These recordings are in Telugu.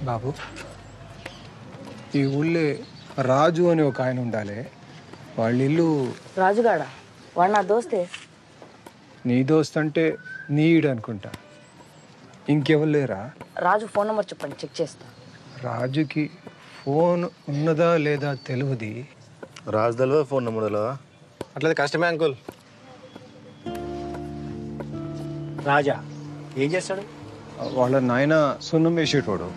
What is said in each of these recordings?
బాబు, ఈ ఊళ్ళో రాజు అని ఒక ఆయన ఉండాలి. వాళ్ళ ఇల్లు రాజుగాడ. వాడు నా దోస్తే. నీ దోస్త్ అంటే నీడు అనుకుంటా. ఇంకెవరు లేరా? రాజు ఫోన్ నెంబర్ చెప్పండి, చెక్ చేస్తా. రాజుకి ఫోన్ ఉన్నదా లేదా తెలియదు. రాజు తెలియదు, ఫోన్ నెంబర్ తెలియదా? అట్లయితే కష్టమే అంకుల్. రాజా ఏం చేస్తాడు? వాళ్ళ నాయన సున్నం వేసేటోడు.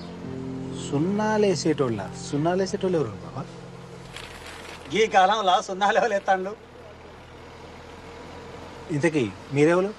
సున్నాలేసేటోళ్ళ? సున్నాలేసేటోళ్ళు ఎవరు బాబా? ఈ కాలంలో సున్నాలు ఎవరు ఎత్తాడు? ఇంతకీ మీరెవరు?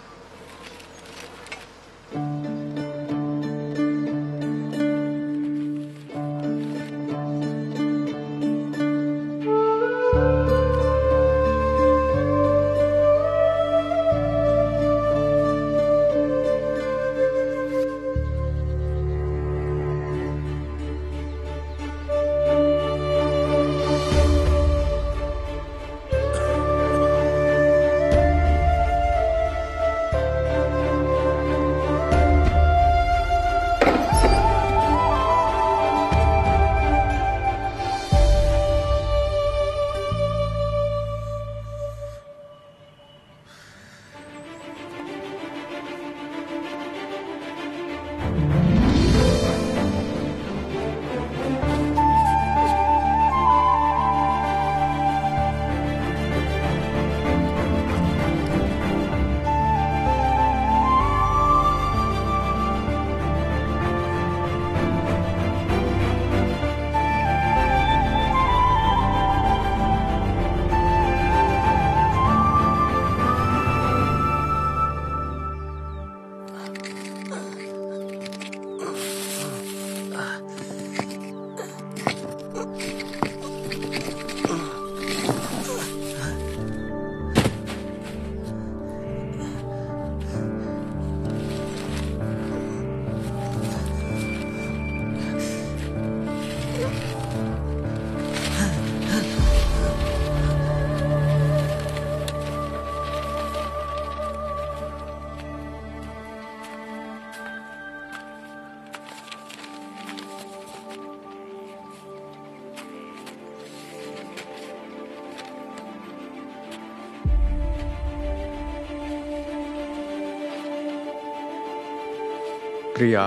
ప్రియా,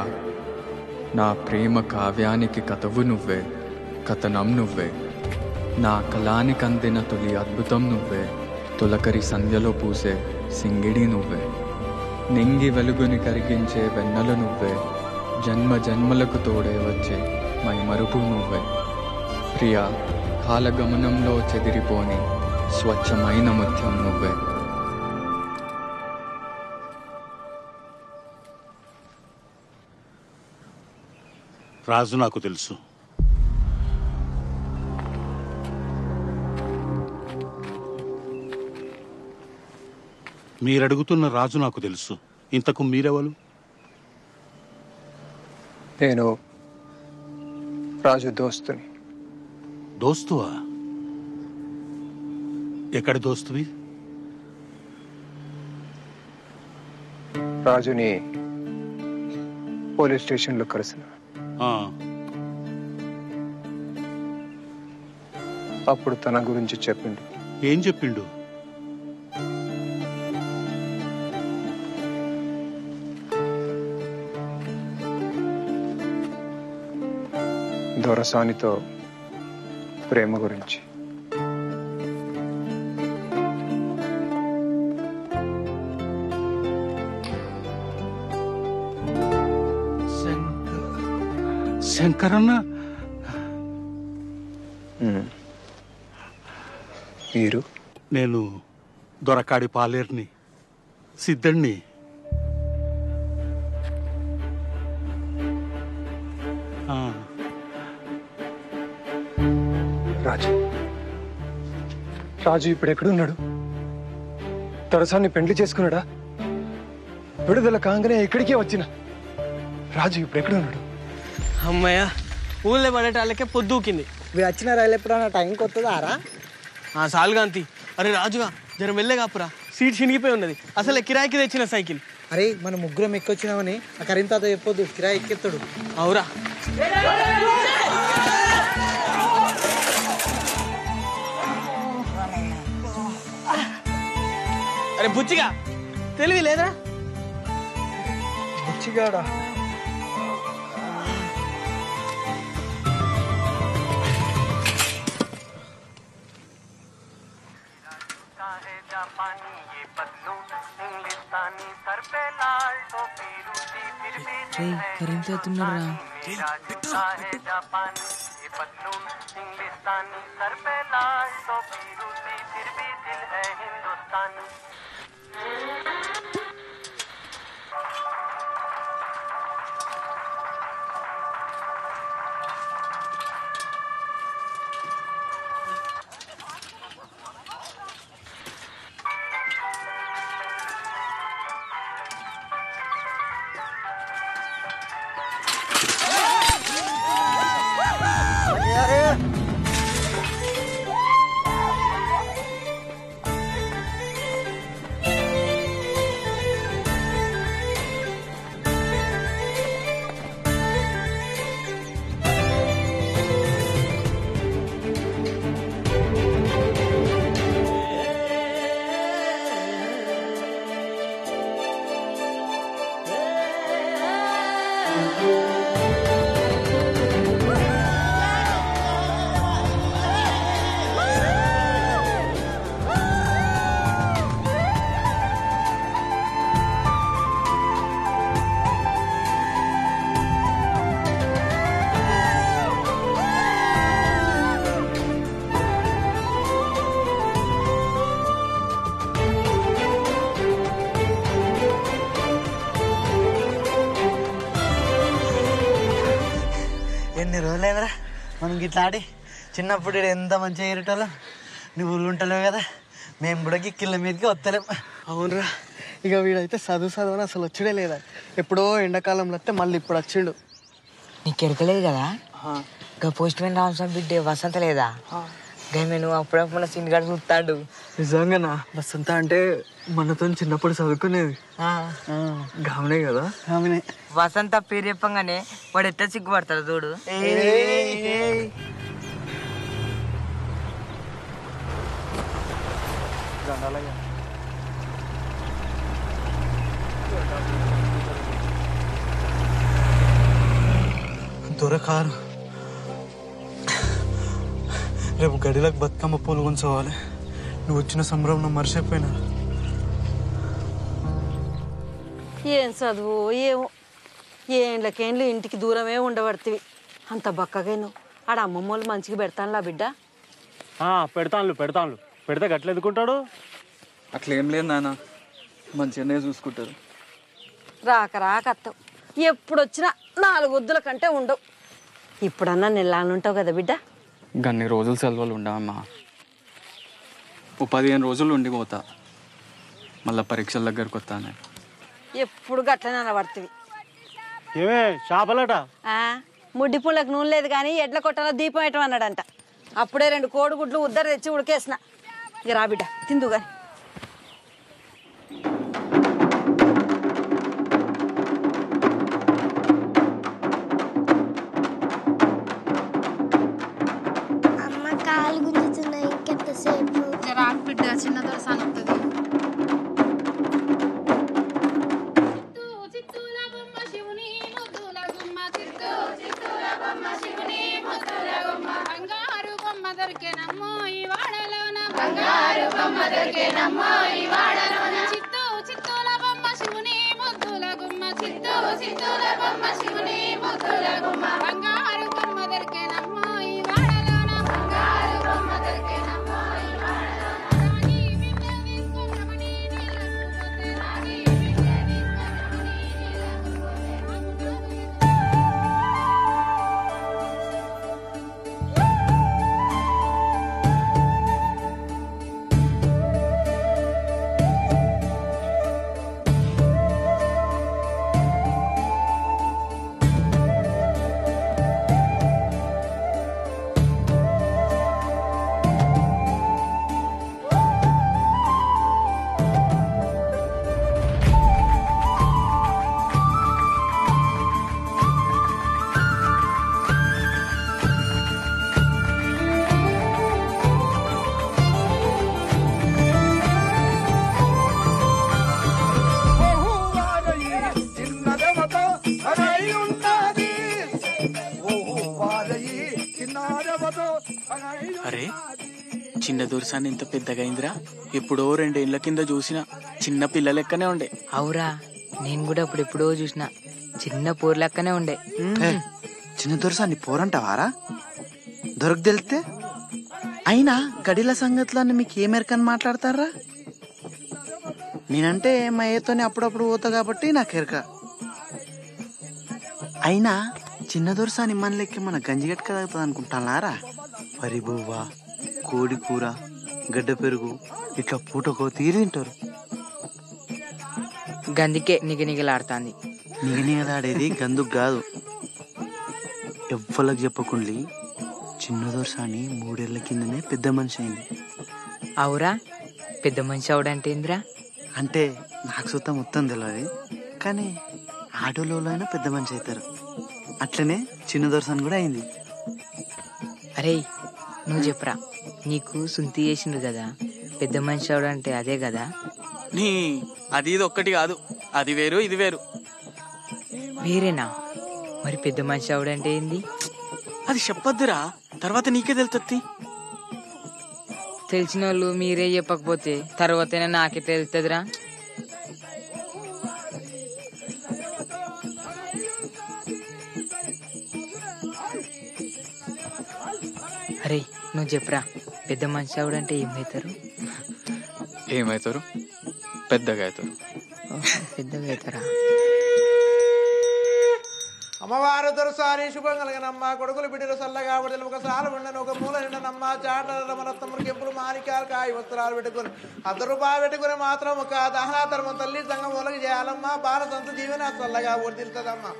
నా ప్రేమ కావ్యానికి కథవు నువ్వే, కథనం నువ్వే. నా కళానికందిన తొలి అద్భుతం నువ్వే, తొలకరి సంధ్యలో పూసే సింగిడి నువ్వే. నింగి వెలుగుని కరిగించే వెన్నెల నువ్వే, జన్మ జన్మలకు తోడే వచ్చే మైమరుపు నువ్వే. ప్రియా, కాలగమనంలో చెదిరిపోని స్వచ్ఛమైన ముత్యం నువ్వే. రాజు నాకు తెలుసు. మీరడుగుతున్న రాజు నాకు తెలుసు. ఇంతకు మీరెవరు? నేను రాజు దోస్తుని. దోస్తువా? ఎక్కడి దోస్తువి? రాజుని పోలీస్ స్టేషన్లో కలిసిన. అప్పుడు తన గురించి చెప్పిండు. ఏం చెప్పిండు? దొరసానితో ప్రేమ గురించి. శంకరన్న? మీరు? నేను దొరకాడి పాలేర్ని, సిద్ధుణ్ణి. రాజు రాజు ఇప్పుడు ఎక్కడున్నాడు? దొరసాన్ని పెండ్లి చేసుకున్నాడా? విడుదల కాగానే ఇక్కడికే వచ్చిన రాజు ఇప్పుడు ఎక్కడున్నాడు? అమ్మయ్య, ఊళ్ళో పడేటాళ్ళకే పొద్దుకింది. మీరు వచ్చిన రైలు ఎప్పుడన్నా టైంకి వస్తుందారా? సాల్గాంతి. అరే రాజుగా, జర మెల్లే కాపురా, సీట్ చినిగిపోయి ఉన్నది. అసలు కిరాయికి తెచ్చిన సైకిల్. అరే మన ముగ్గురం ఎక్కొచ్చినామని ఆ కరీం తాత చెప్పొద్దు, కిరాయి ఎక్కెత్తాడు. అవురా, అరే బుచ్చిగా తెలివి లేదా? బుచ్చిగాడా కరెంట్ అవుతున్నారా? ఎన్ని రోజులైందిరా మనం గిట్లా ఆడి. చిన్నప్పుడు ఈడ ఎంత మంచిగా ఎరటోళ్ళం. నువ్వు ఊళ్ళు ఉంటలేవు కదా, మేము కూడా గిక్కిళ్ళ మీదకి వస్తలేం. అవునరా, ఇక వీడైతే చదువు అని అసలు వచ్చుడే లేదా. ఎప్పుడో ఎండాకాలంలో వస్తే మళ్ళీ ఇప్పుడు వచ్చిండు. నీకు ఎరకలేదు కదా, ఇంకా పోస్ట్ మ్యాన్ రామస్వామి బిడ్డే వసంత లేదా? గమే నువ్వు అప్పుడప్పుడు సీన్ గారు చూస్తాడు. నిజంగానా? వసంత అంటే మనతో చిన్నప్పుడు చదువుకునేది గామనే కదా. ఆమెనే వసంత పేరు చెప్పంగానే వాడు ఎట్లా సిగ్గుపడతాడు చూడు. దొరకారు. రేపు గడిలకు బతుకమ్మ పూలు ఉంచవాలి. నువ్వు వచ్చిన సంబరం నువ్వు మర్చిపోయినా. ఏం చదువు ఏమో, ఏండ్లకేండ్లు ఇంటికి దూరమే ఉండబడుతుంది. అంత బక్కగా నువ్వు ఆడ అమ్మమ్మ వాళ్ళు మంచిగా పెడతానులా బిడ్డ. పెడతాను పెడితే గట్ల ఎదుకుంటాడు. అట్లేం లేదు నాన్న, మంచిగానే చూసుకుంటారు. రాకత్తావు, ఎప్పుడు వచ్చినా 4 వద్దుల కంటే ఉండవు. ఇప్పుడన్నా నెల్లానుంటావు కదా బిడ్డ. గన్ని రోజులు సెలవులు ఉండవమ్మా. 15 రోజులు ఉండిపోతా, మళ్ళీ పరీక్షల దగ్గరకు వస్తానే. ఎప్పుడు గట్లనే అనబడుతుంది. ఏమే చేపలట? ముడ్డి పుల్లకు నూనె లేదు కానీ ఎడ్ల కొట్టాలో దీపం వేయటం అన్నాడంట. అప్పుడే 2 కోడిగుడ్లు ఉద్దరు తెచ్చి ఉడికేసిన. ఇక రా బిడ్డ తిందు కానీ. కాలు గుంజుతున్నాయి, ఇంకెంతసేపు? రాకు బిడ్డ, చిన్న దొరసాని వస్తుంది. అరే చిన్న దొరసాన్ని ఇంత పెద్దగా అయిందిరా. ఎప్పుడో 2 ఏళ్ల కింద చూసిన చిన్న పిల్ల లెక్కనే ఉండే. అవురా, నేను కూడా ఎప్పుడో చూసిన చిన్న పూర్ లెక్కనే ఉండే. చిన్న దొరసాన్ని పోరంటావారా? దొరకు తెలితే అయినా గడిల సంగతులన్నీ మీకు ఏ మేరకని మాట్లాడతారా? నేనంటే మా ఏతోనే అప్పుడప్పుడు పోతా కాబట్టి నాకు ఎరక. అయినా చిన్న దొరసాని మన లెక్క మన గంజిగట్క తాగుతుంది అనుకుంటానారా? వరి బువ్వ, కోడి కూర, గడ్డ పెరుగు ఇట్లా పూటకో తీరి తింటారు. గందికే నిగనిగలాడుతాంది. నిగనిగలాడేది గందుకు కాదు. ఎవ్వలకు చెప్పకుండి చిన్న దొరసాని 3 ఏళ్ల కిందనే పెద్ద మనిషి అయింది. అవురా, పెద్ద మనిషి అవడంటే ఏంద్రా? అంటే నాకు సుత మొత్తం తెలియదు, కానీ ఆటోలో అయినా పెద్ద మనిషి అవుతారు. అట్లనే చిన్న దొరసాని కూడా అయింది. అరే నువ్వు చెప్పరా, నీకు సుంతి చేసిండు కదా, పెద్ద మనిషి అవడంటే అదే కదా? నీ అది ఇది ఒక్కటి కాదు, అది వేరు ఇది వేరు. వేరేనా? మరి పెద్ద మనిషి అవడంటే ఏంది? అది చెప్పొద్దురా, తర్వాత నీకే తెలుస్తుంది. తెలిసిన వాళ్ళు మీరే చెప్పకపోతే తర్వాతైనా నాకే తెలుస్తుందిరా. అరే నువ్వు చెప్పరా, పెద్ద మనిషి అవడంటే ఏమవుతారు? ఏమవుతారు? పెద్దగా అవుతారు. పెద్దగా అవుతారా? అమ్మవారు దొరసారి శుభం కలిగినమ్మ, కొడుకులు బిడ్డలు చల్లగా విడుదల ఒక సాలు ఉండను, ఒక మూల నిండనమ్మ, చాటల రమరత్నములు కెంపులు మాణిక్యాలు కాయ వస్త్రాలు పెట్టుకుని ₹100 పెట్టుకుని మాత్రం ఒక దహనాతర్మం తల్లి సంఘం మూలకి చేయాలమ్మా. బాల సంత జీవన చల్లగా వర్దిల్తదమ్మా.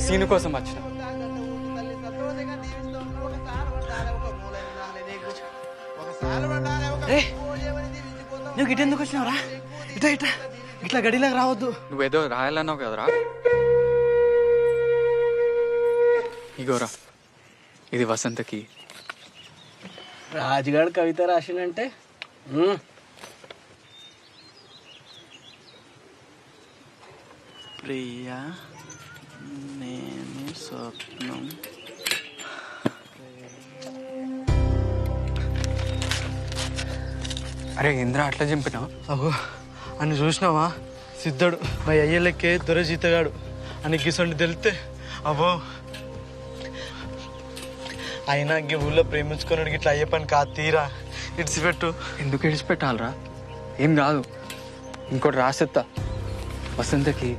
సీను కోసం వచ్చిన. నువ్వు గిటెందుకు వచ్చినావురా? ఇట్లా ఇట్లా ఇట్లా గడిలోకి రావద్దు. నువ్వేదో రాయాలన్నావు కదరా. ఇగోరా, ఇది వసంతకి. రాజుగాడు కవిత రాసిండంటే ప్రియా నేను స్వప్నం. అరే ఇంద్ర అట్లా చంపినా? అగో అని చూసినావా? సిద్ధడు మా అయ్యలకే దొరజీతగాడు అని గిసండి తెలితే అబ్బో. అయినా ఈ ఊళ్ళో ప్రేమించుకున్నాడు ఇట్లా అయ్యే పని కాదు. తీరా ఇడిచిపెట్టు. ఎందుకు ఇడిచిపెట్టాలరా? ఏం కాదు, ఇంకోటి రాసేత్తా వసంతకి.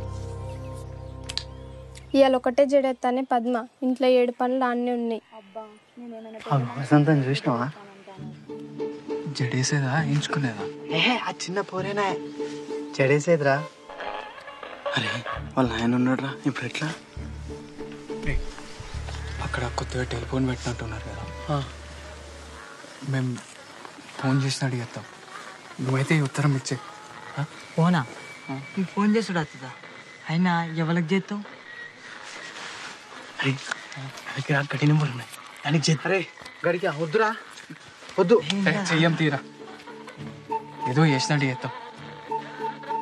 ఇవాళ ఒకటే జడెత్తానే పద్మ, ఇంట్లో 7 పనులు అన్నీ ఉన్నాయి. వసంతం చూసినావా? జడేసేదా ఎంచుకునేదా? ఏహే ఆ చిన్న పోరేనా చెడేసేదిరా. అరే వాళ్ళ ఆయన ఉన్నాడురా, ఇప్పుడు ఎట్లా? అక్కడ కొత్తగా టెలిఫోన్ పెట్టినట్టున్నారు కదా, మేము ఫోన్ చేసి అడిగేస్తాం. నువ్వైతే ఈ ఉత్తరం ఇచ్చే. ఫోనా? ఫోన్ చేసుడు వస్తుందా? అయినా ఎవరికి చేస్తావు? అరే దగ్గర గడి నెంబర్ ఉన్నాయి, దానికి చేస్తా. అరే గడికి వద్దురా, వద్దు. చెయ్యం తీరా, ఏదో చేసినట్టు చేస్తాం.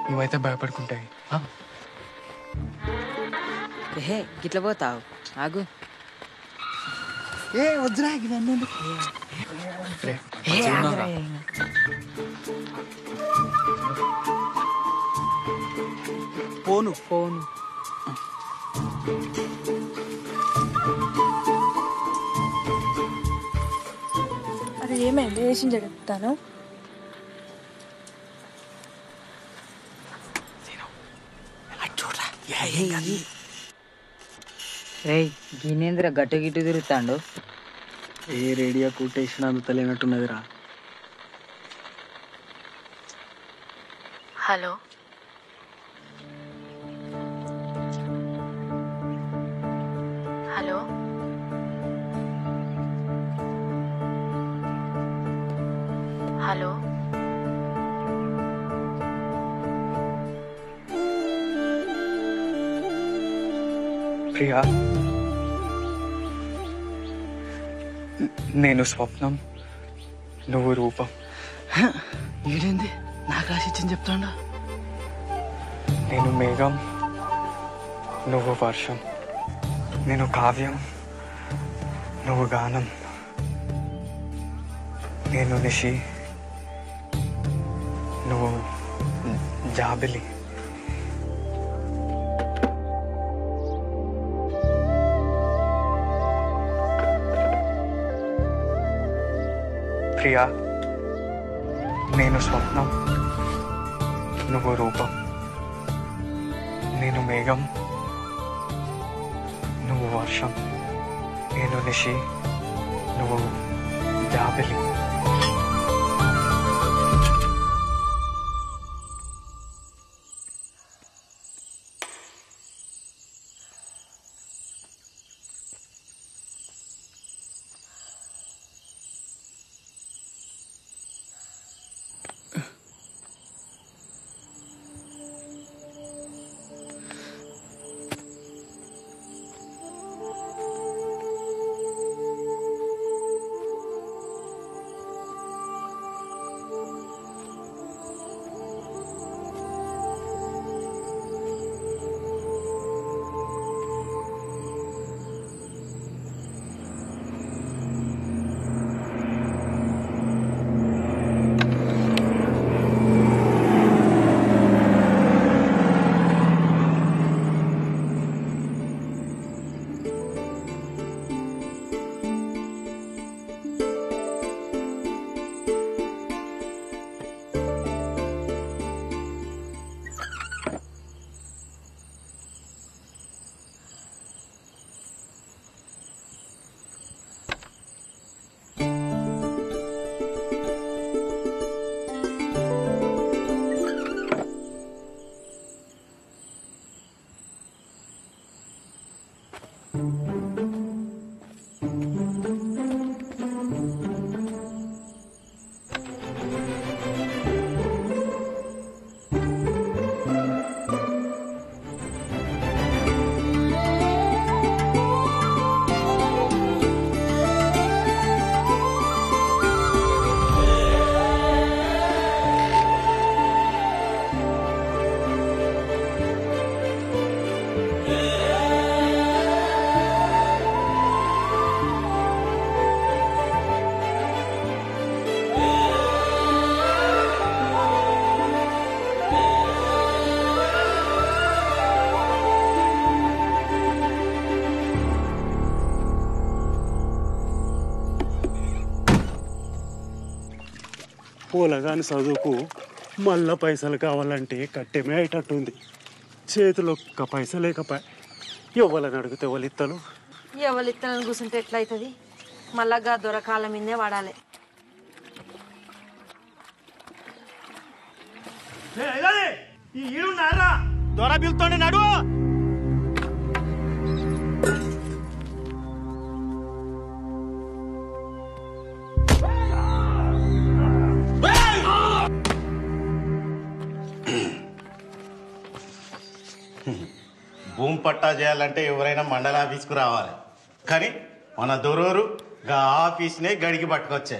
నువ్వైతే భయపడుకుంటాయి. ఏహే గిట్ల పోతావు, ఆగు. ఏ వద్దురా, ఇవన్నీ ఫోను ఫోను. అది ఏమైంది? వేసిన జడెత్తాను. రేయ్ గినేంద్ర గట్టు గిట్టు తిరుగుతాండు. ఏ రేడియో కొటేషన్ అందుతలేనట్టున్నదిరా. హలో హలో హలో ప్రియా, నేను స్వప్నం, నువ్వు రూపం. వీడేంది నాకు రాసిచ్చింది చెప్తాడా? నేను మేఘం, నువ్వు వర్షం. నేను కావ్యం, నువ్వు గానం. నేను నిషి, నువ్వు జాబిలి. ప్రియా, నేను స్వప్నం, నువ్వు రూపం. నేను మేఘం, నువ్వు వర్షం. నేను నిషి, నువ్వు జాబిలి. పూలగాని చదువుకు మళ్ళా పైసలు కావాలంటే కట్టెమే అయ్యేటట్టుంది. చేతిలో ఒక్క పైస లేకపోయా ఎవరిని అడిగితే ఎవరిత్తలు? ఎవరిత్తనని కూర్చుంటే ఎట్లయితుంది? మళ్ళా దొరకాల మీదే వాడాలి. దొర పిలుతోండి నడు. భూమి పట్టా చేయాలంటే ఎవరైనా మండల ఆఫీస్కు రావాలి, కానీ మన దొరూరు గా ఆఫీస్నే గడికి పట్టుకొచ్చే.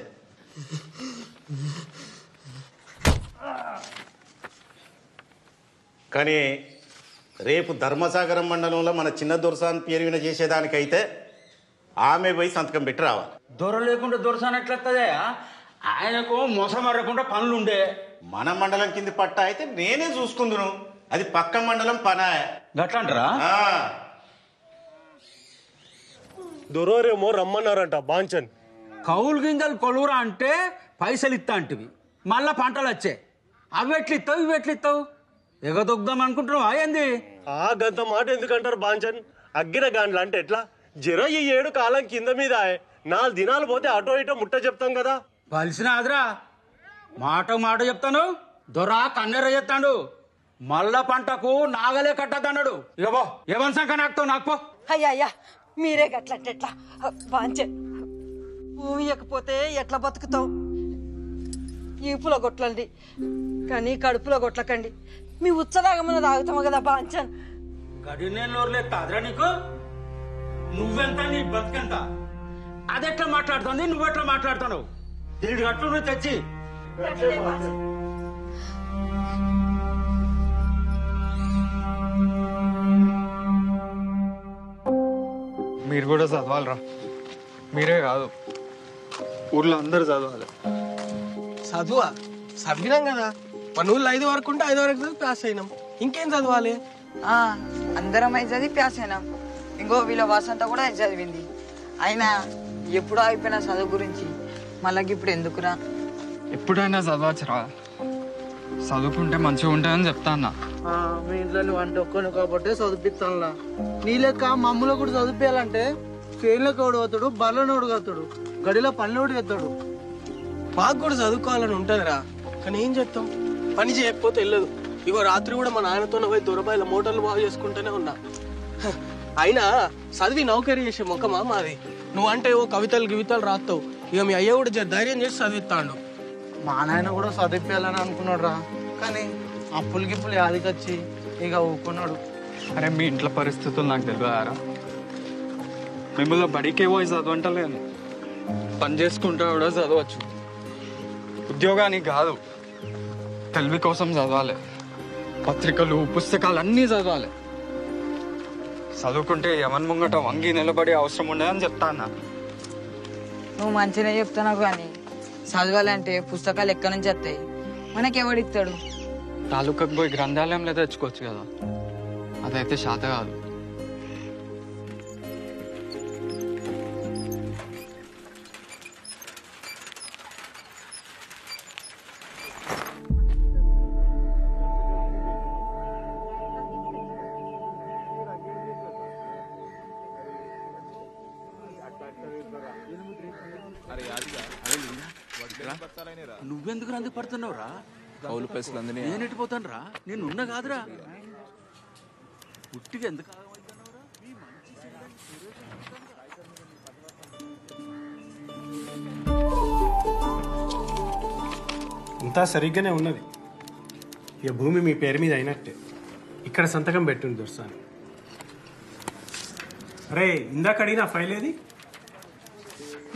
కానీ రేపు ధర్మసాగరం మండలంలో మన చిన్న దొరసాన్ పేరు విన చేసేదానికైతే ఆమె పోయి సంతకం పెట్టి రావాలి. దొర లేకుండా దొరసాన్ ఎట్లొస్తుందా? ఆయనకు మోసం మరకుండా పనులుండే. మన మండలం కింది పట్టా అయితే నేనే చూసుకుందును, అది పక్క మండలం పనా. గట్లంటారా? దొరేమో రమ్మన్నారంట బాంచన్. కౌలు గింజలు కొలువురా అంటే పైసలు ఇస్తా అంటివి, మళ్ళా పంటలు వచ్చాయి. అవి ఎట్లిస్తావు ఇవి ఎట్లిస్తావు? ఎగదొగ్దాం అనుకుంటున్నావా ఏంది? ఆ గంత మాట ఎందుకంటారు బాంచన్? అగ్గిన గాండ్లు అంటే ఎట్లా? జర ఈ 7 కాలం కింద మీద 4 దినాలు పోతే అటో ఇటో ముట్ట చెప్తాం కదా. పలిసిన ఆదరా మాట చెప్తాను. దొరా కన్నెర చెప్తాడు, మళ్ళా పంటకు నాగలే కట్టద్దన్నాడు. ఇగో ఏ వంశంక నాకుతావు నాకు. అయ్యా మీరే గట్లంటే ఎట్లా? బాంచే భూమి ఇవ్వకపోతే ఎట్లా బతుకుతావు? ఈపులో కొట్లండి కానీ కడుపులో కొట్లకండి. మీ ఉచ్చదాగమని తాగుతాము కదా బాంచన్. గడి నేను నోరులేదు తాదరా నీకు? నువ్వెంత నీ బతికెంత అదెట్లా మాట్లాడుతుంది నువ్వెట్లా మాట్లాడుతున్నావు దీని గట్లు నువ్వు తెచ్చి మీరు కూడా చదవాలరా. మీరే కాదు, ఊర్లో అందరు చదవాలి. చదువా చదివినాం కదా, మన ఊళ్ళో 5 వరకు ఉంటే 5 వరకు చదివి పాస్ అయినాం. ఇంకేం చదవాలి? అందరం అయితే చదివి పాస్ అయినాం. ఇంకో వీళ్ళ వసంత కూడా అయితే చదివింది. అయినా ఎప్పుడో అయిపోయిన చదువు గురించి మళ్ళీ ఇప్పుడు ఎందుకురా? ఎప్పుడైనా చదవచ్చురా, చదువుకుంటే మంచిగా ఉంటుందని చెప్తా అన్న. మీ ఇంట్లో నువ్వు అంటే ఒక్కని కాబట్టి చదివిస్తానులా. నీ లెక్క మమ్మల్ని కూడా చదివించాలంటే ఫెయిల్లోకి ఓడి అవుతాడు, బర్లోని ఓడి అవుతాడు, గడిలో పనులు ఓడి అవుతాడు. మాకు కూడా చదువుకోవాలని ఉంటుందిరా, కానీ ఏం చేస్తాం, పని చేయకపోతే వెళ్ళదు. ఇగో రాత్రి కూడా మా నాయనతో పోయి దొరబాయిల మోటార్లు బాగు చేసుకుంటూనే ఉన్నా. అయినా చదివి నౌకరీ చేసే ముఖమా మాది? నువ్వంటే ఓ కవితలు గివితలు రాస్తావు, ఇక మీ అయ్య కూడా ధైర్యం చేసి చదివిస్తాడు. మా నాయన కూడా చదివించాలని అనుకున్నాడు రా, కానీ అప్పులు గిప్పులు యాదికొచ్చి ఇక ఊకున్నాడు. అరే మీ ఇంట్లో పరిస్థితులు నాకు తెలియదారా? మిమ్మల్ని బడికే పోయి చదవంటలేను, పని చేసుకుంటా కూడా చదవచ్చు. ఉద్యోగానికి కాదు, తెలివి కోసం చదవాలి. పత్రికలు పుస్తకాలు అన్నీ చదవాలి. చదువుకుంటే ఎవరి ముంగట వంగి నిలబడే అవసరం ఉండదని చెప్తా అన్న. నువ్వు మంచిగా చెప్తున్నావు, కానీ చదవాలంటే పుస్తకాలు ఎక్కడి నుంచి వస్తాయి? మనకెవడిస్తాడు? తాలూకాకు పోయి గ్రంథాలయంలో తెచ్చుకోవచ్చు కదా, అదైతే శాత కాదు. నువ్వెందుకు రంది పడుతున్నావురా? కౌలు పైసలు అందినాయి. నేను ఎట్టిపోతాను రా, నేను ఉన్నా కాదురా. పుట్టిగా ఎందుకు అంతా సరిగ్గానే ఉన్నది. ఇక భూమి మీ పేరు మీద అయినట్టే. ఇక్కడ సంతకం పెట్టుండి దొరసాని. అరే ఇందాక అడిగిన ఫైల్ ఏది?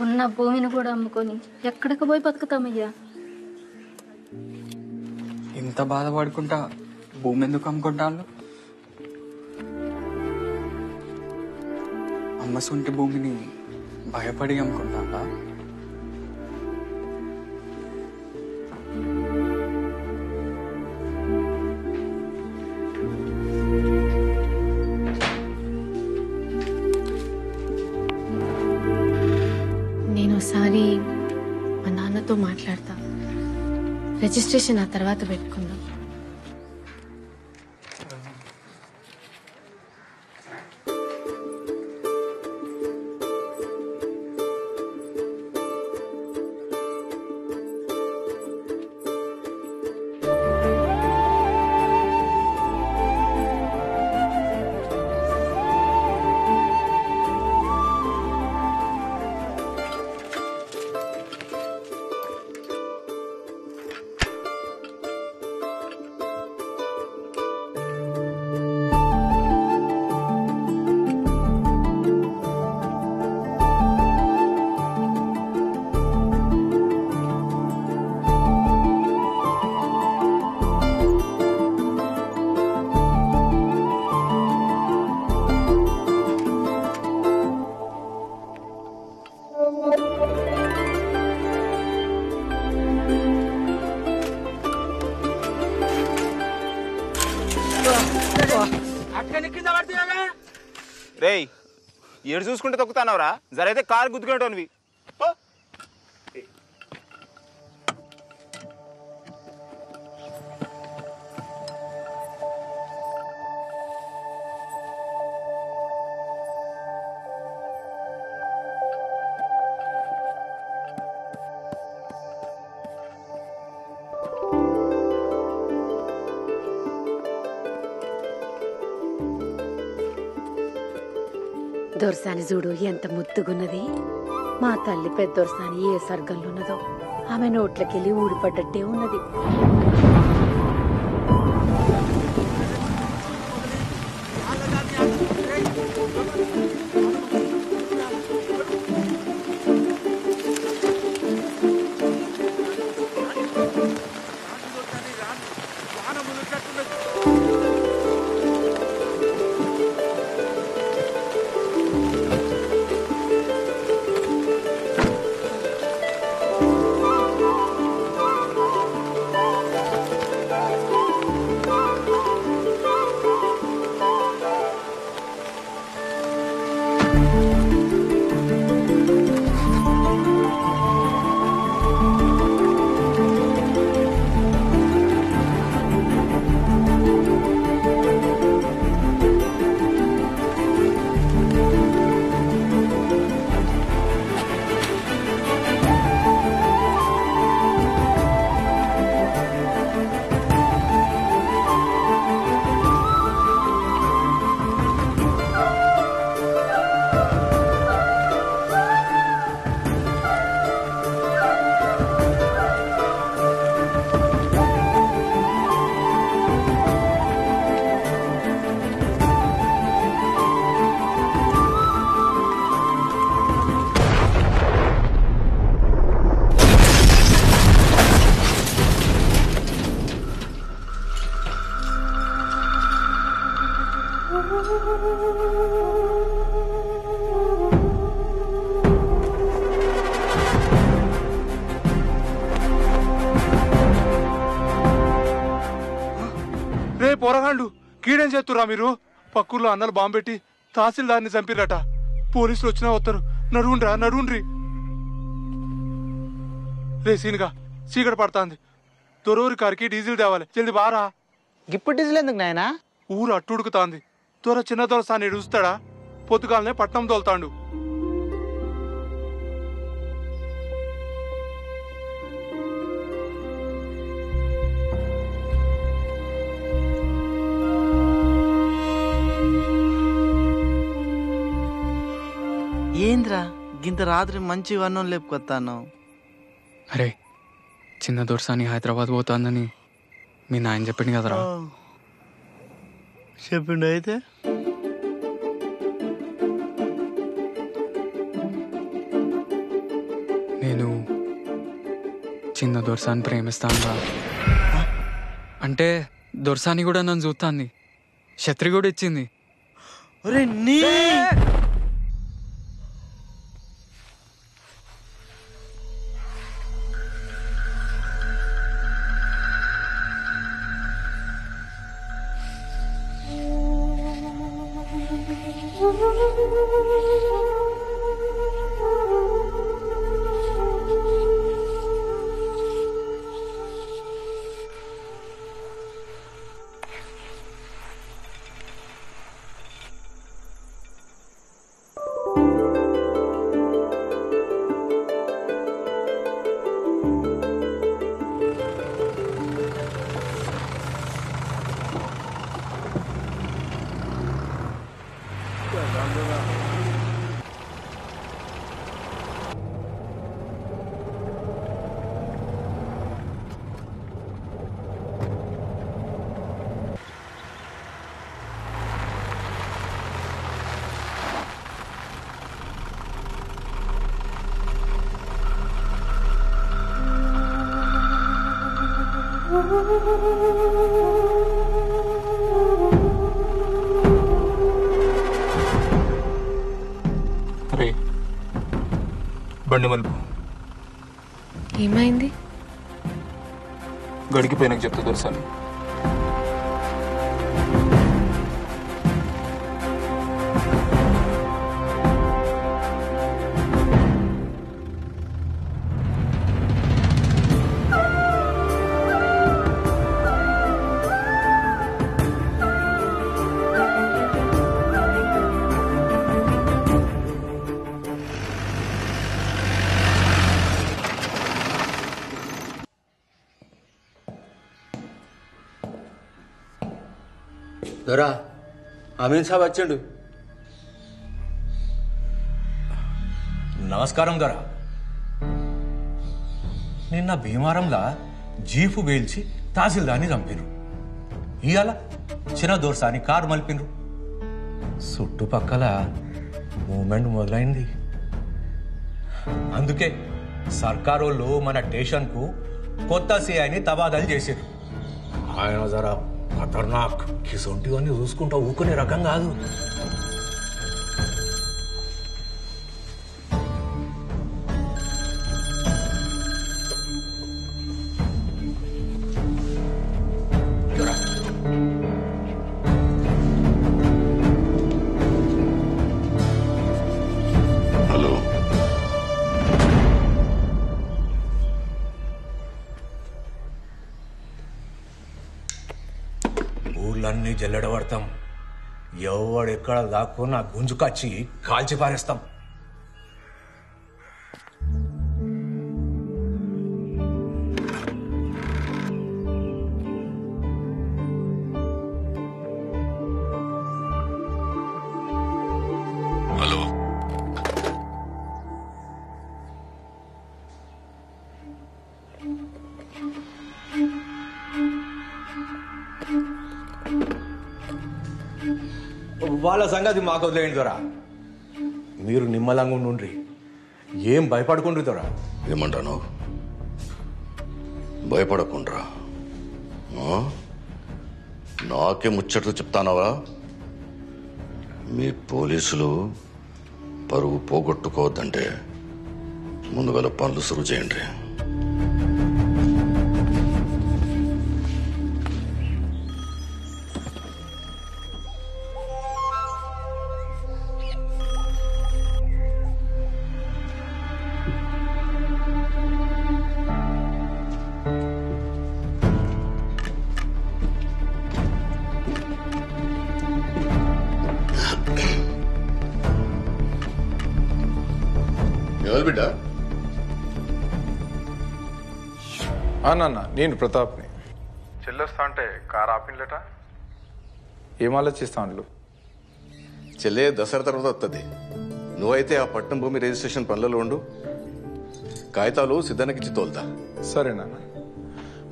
ఉన్న భూమిని కూడా అమ్ముకొని ఎక్కడికి పోయి బతుకుతామయ్యా? ఇంత బాధపడుకుంటా భూమి ఎందుకు అమ్ముకుంటాను? అమ్మ సొంటి భూమిని భయపడి అమ్ముకుంటా. నేను ఒకసారి మా నాన్నతో మాట్లాడతా, రిజిస్ట్రేషన్ ఆ తర్వాత పెట్టుకుందాం. రేయ్ ఏడు చూసుకుంటే తొక్కుతానవరా, జరైతే కారు గుద్దుకుంటావు. దొరసాని చూడు ఎంత ముద్దుగున్నది. మా తల్లి పెద్దొరసాని ఏ స్వర్గంలో ఉన్నదో, ఆమె నోట్లకెళ్ళి ఊడిపడ్డట్టే ఉన్నది. రే పోరగాళ్ళు కీడేం చేస్తురా మీరు? పక్కూర్లో అన్నలు బాంబు పెట్టి తహసీల్దార్ని చంపిరట. పోలీసులు వచ్చినా వస్తారు. నడువుండ్రి. రే సీనుగా చీకటి పడుతుంది. దొరూరి కారికి డీజిల్ తేవాలి. జల్ది బారా. ఇప్పుడు డీజిల్ ఎందుకు నాయనా? ఊరు అట్టుడుకుతాంది. చిన్న దొరసాన్ని చూస్తాడా? పొద్దుగాలనే పట్నం తోలుతాండు. ఏంద్రా గింత రాత్రి మంచి వన్నం లేపుకొస్తాను? అరే చిన్న దొరసాని హైదరాబాద్ పోతాందని మీ నాయన చెప్పిండు కదరా. చెప్పిండు. అయితే నేను చిన్న దొరసాని ప్రేమిస్తాను. అంటే దొరసాని కూడా నన్ను చూస్తాంది. ఛత్రి కూడా ఇచ్చింది. అరే బండి మలుపు ఏమైంది? గడికిపోయినాక చెప్తా దొరసాని. దొరా అమీన్ సాబ్ వచ్చిండు. నమస్కారం దొరా. నిన్న భీమారంలా జీపు వేల్చి తహసీల్దార్ని చంపినరు. ఇవాళ చిన్న దోర్సాని కారు మలిపినరు. చుట్టుపక్కల మూమెంట్ మొదలైంది. అందుకే సర్కారోళ్ళు మన స్టేషన్కు కొత్త సిఐని తబాదలు చేశారు. ఆయన జరా ఖతర్నాక్. కిసొంటివన్నీ చూసుకుంటా ఊకునే రకం కాదు. హలో, ఊర్లన్నీ జల్లెడబడతాం. ఎవడెక్కడ దాక్కున్నా గుంజుకొచ్చి కాల్చి పారేస్తాం. హలో, వాళ్ళ సంగతి మాకు వదిలేయండి దొరా. మీరు నిమ్మలంగా ఉండ్రి. ఏం భయపడకుండ్రి దొరా. ఏమంటాను? భయపడకుండా నాకే ముచ్చట్లు చెప్తానవా? మీ పోలీసులు పరువు పోగొట్టుకోవద్దంటే ముందుగా పనులు సురువు చేయండి. ఎవరు బిడ్డ? నాన్న నేను ప్రతాప్ని. చెల్లొస్తా అంటే కారు ఆపినలేట ఏం ఆలోచిస్తాను? చెల్లె దసరా తర్వాత వస్తుంది. నువ్వైతే ఆ పట్నం భూమి రిజిస్ట్రేషన్ పనులలో ఉండు. కాగితాలు సిద్ధానికి తోలుతా. సరే నాన్న.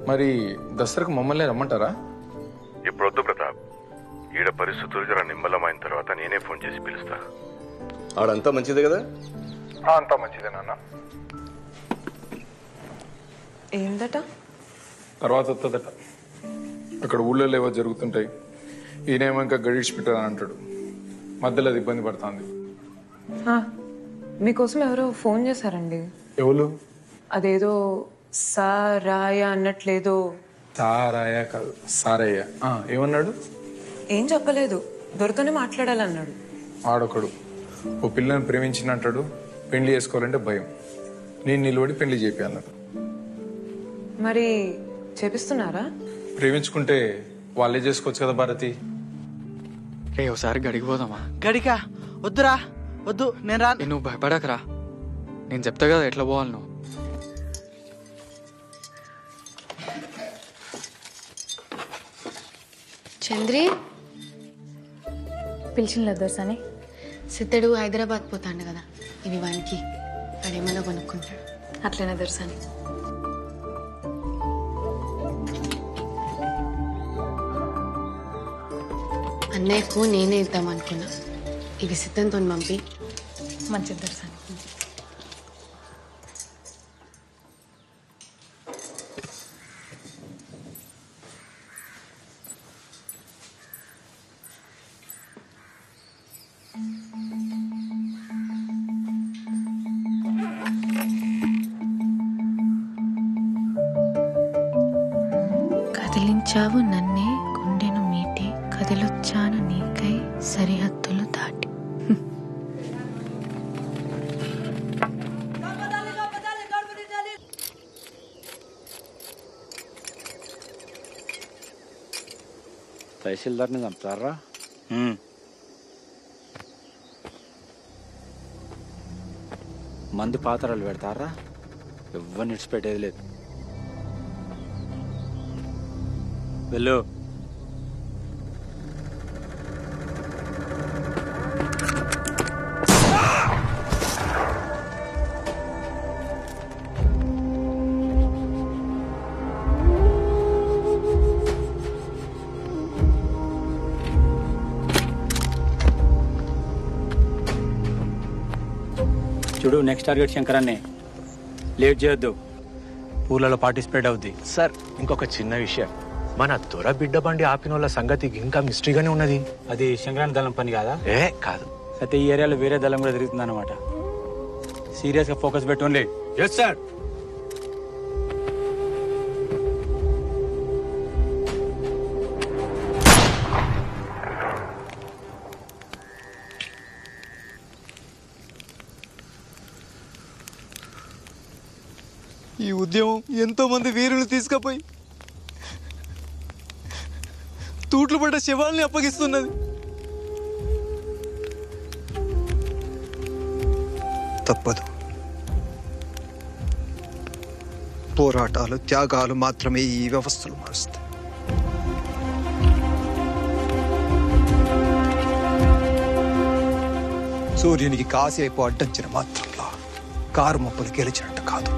మరి దసరాకు మమ్మల్ని రమ్మంటారా? ఇప్పుడు వద్దు ప్రతాప్. ఈడ పరిస్థితులు జర నిమ్మలమైన తర్వాత నేనే ఫోన్ చేసి పిలుస్తా. ఆడంతా మంచిదే కదా? అంతా మంచిదే నాన్న. ఏందట? తర్వాత వస్తుందట. అక్కడ ఊళ్ళో ఏవో జరుగుతుంటాయి. ఈయనేమో ఇంకా గడిచి పెట్టారని అంటాడు. మధ్యలో అది ఇబ్బంది పడుతుంది. మీకోసం ఎవరో ఫోన్ చేశారండి. ఎవరు? అదేదో సారాయ అన్నట్లేదో. సారాయ కాదు, సారయ్య. ఏమన్నాడు? ఏం చెప్పలేదు, దొరతోనే మాట్లాడాలన్నాడు. ఆడొకడు ఓ పిల్లని ప్రేమించినట్టాడు. పెళ్లి చేసుకోవాలంటే భయం. నేను నిలబడి పెళ్లి చేయాలన్నాడు. మరి చేపిస్తున్నారా? ప్రేమించుకుంటే వాళ్ళే చేసుకోవచ్చు కదా భారతి. ఒకసారి గడికి పోదామా? గడికా? వద్దురా, వద్దు. నేను రా. నువ్వు భయపడకరా, నేను చెప్తా కదా ఎట్లా పోవాలి నువ్వు. చంద్రి పిలిచిన దోసని సిద్ధడు హైదరాబాద్ పోతాడు కదా, ఇవి వానికి వాడేమన్నా కొనుక్కుంటాడు. అట్లనే దొరసాని. అన్నయ్యకు నేనే ఇద్దాం అనుకున్నా. ఇవి సిద్ధంతో పంపి. మంచిది దొరసాని. కదిలించావు నన్నే గుండెను మీటి, కదిలొచ్చాను నీకై సరిహద్దులు దాటి. తహసీల్దార్ని చంపుతారా? మందు పాత్రలు పెడతారా? ఎవరిని ఇడిచిపెట్టేది లేదు. వెళ్ళు. చూడు, నెక్స్ట్ టార్గెట్ శంకరాన్నే. లేట్ చేయొద్దు, ఊర్లలో పార్టిసిపేట్ అవుద్ది. సార్, ఇంకొక చిన్న విషయం. మన దొర బిడ్డ బండి ఆపిన వాళ్ళ సంగతి ఇంకా మిస్టరీగానే ఉన్నది. అది శంకరాన్ని దళం పని కాదా? కాదు. అయితే ఈ ఏరియాలో వేరే దళం కూడా తిరుగుతుంది అనమాట. సీరియస్ గా ఫోకస్ పెట్టుకోండి. Yes sir. ఈ ఉద్యమం ఎంతో మంది వీరులు తీసుకుపోయి తూట్లు పడ్డ శవాల్ని అప్పగిస్తున్నది. తప్పదు. పోరాటాలు, త్యాగాలు మాత్రమే ఈ వ్యవస్థలు మారుస్తాయి. సూర్యునికి కాసేపు అడ్డంచిన మాత్రంలో కారు మబ్బులు గెలిచినట్టు కాదు.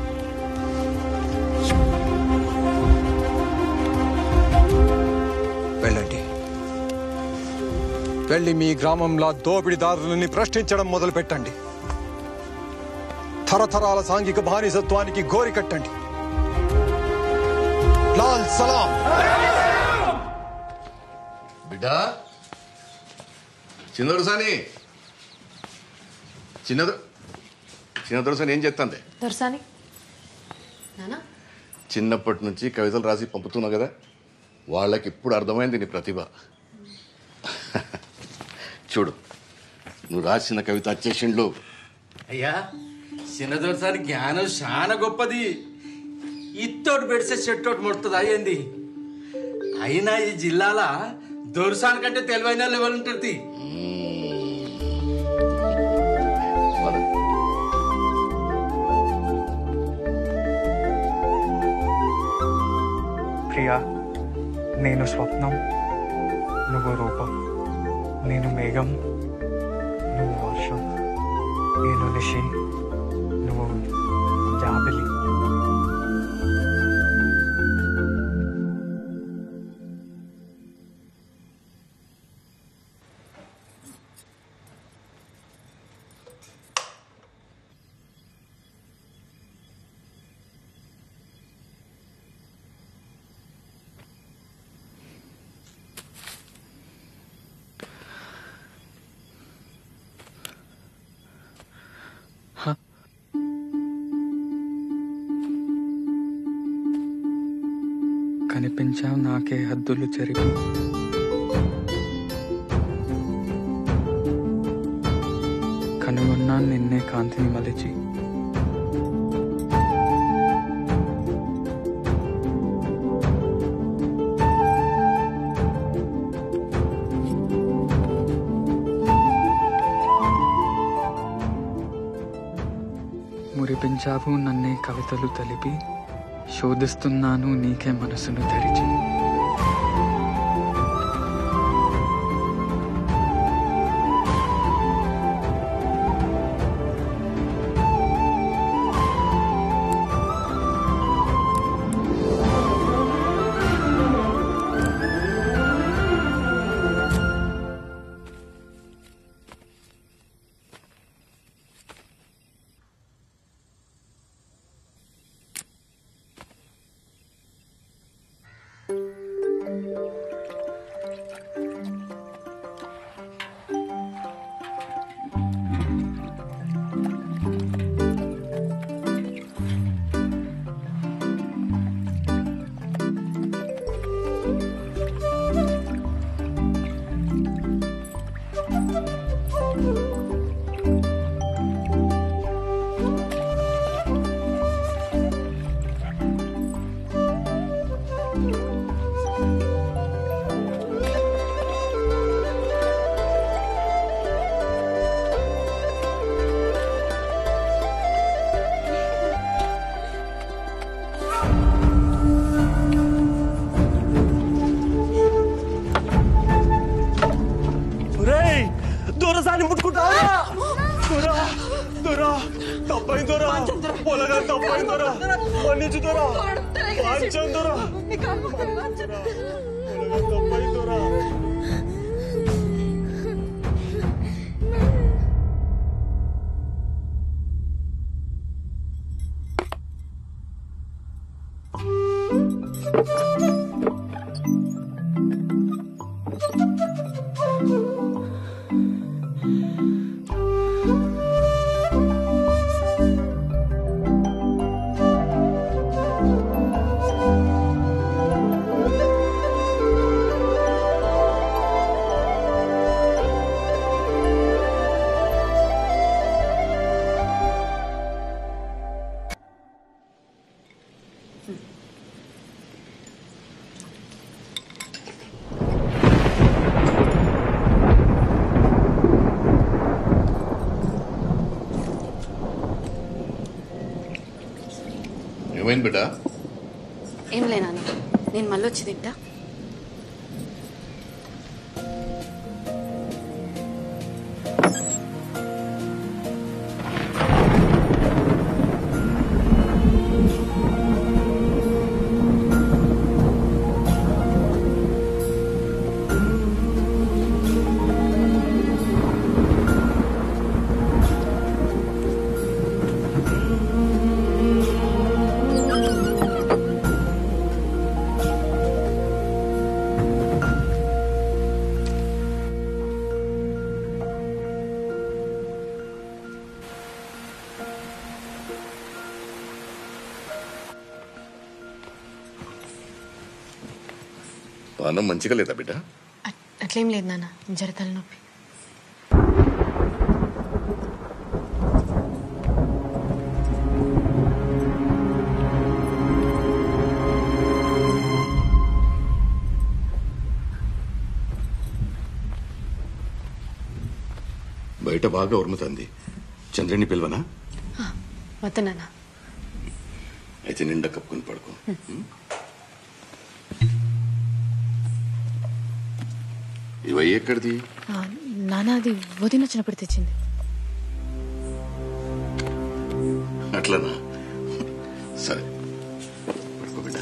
వెళ్ళండి, వెళ్ళి మీ గ్రామంలో దోపిడీదారులని ప్రశ్నించడం మొదలు పెట్టండి. తరతరాల సాంఘిక బానిసత్వానికి గోరి కట్టండి. లాల్ సలాం. బిడ్డా, చిన్నడు సాని, చిన్న దొరసాని ఏం చేస్తుంది? దొరసాని నానా చిన్నప్పటి నుంచి కవితలు రాసి పంపుతున్నావు కదా, వాళ్ళకి ఇప్పుడు అర్థమైంది నీ ప్రతిభ. చూడు, నువ్వు రాసిన కవిత వచ్చేసిండ్లు. అయ్యా చిన్నదొరసారి జ్ఞానం చాలా గొప్పది. ఇత్తోటి పెడితే చెట్టోటి ముడుతుంది అయ్యింది. అయినా ఈ జిల్లాల దొరసాని కంటే తెలివైన లెవెల్ ఉంటుంది. ప్రియా, నేను స్వప్నం, నువ్వు రూపం. నేను మేఘం, నువ్వు వర్షం. నేను నిషి, నువ్వు జాబిలి. కనిపించావు నాకే హద్దులు చెరిపి, కనుగొన్నాను నిన్నే కాంతిని మలిచి. మురిపించావు నన్నే కవితలు తలిపి, శోధిస్తున్నాను నీకే మనసును తెరిచి. దొరసాని ముట్టుకుంటావా? దొరా దొరా తప్పైంది దొరా, పొలగా తప్పైంది దొరా, మన్నించు దొరా, వాంచం దొరా, పొలగా తప్పైంది దొరా. ఏమైంది బిడ్డ? ఏం లేనా, నేను మళ్ళీ వచ్చి తింటా. పానం మంచిగా లేదా బిడ్డ? అట్లేం లేదు నాన్న, జర తలనొప్పి. బయట బాగా ఉరుముతుంది. చంద్రుని పిలవనా? వద్దు నాన్న. అయితే నిండా కప్పుకొని పడుకో. ఇవి ఎక్కడిది? నాన్న అది వదిన వచ్చినప్పుడు తెచ్చింది. అట్లనా? సరే పడుకో బిడ్డ.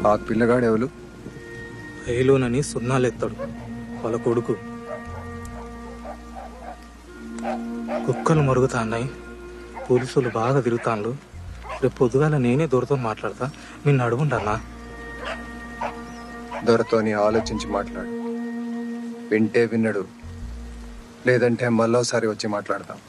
ఆ పిల్లగాడు ఎవరు? ఏలోనని సున్నాలెత్తాడు వాళ్ళ కొడుకు. కుక్కలు మరుగుతా అన్నాయి, పోలీసులు బాగా తిరుగుతాను. రేపు పొద్దుగాల నేనే దొరతో మాట్లాడతా, నిన్ను అడుగుంటన్నా. దొరతోని ఆలోచించి మాట్లాడు. వింటే విన్నడు, లేదంటే మళ్ళోసారి వచ్చి మాట్లాడతాం.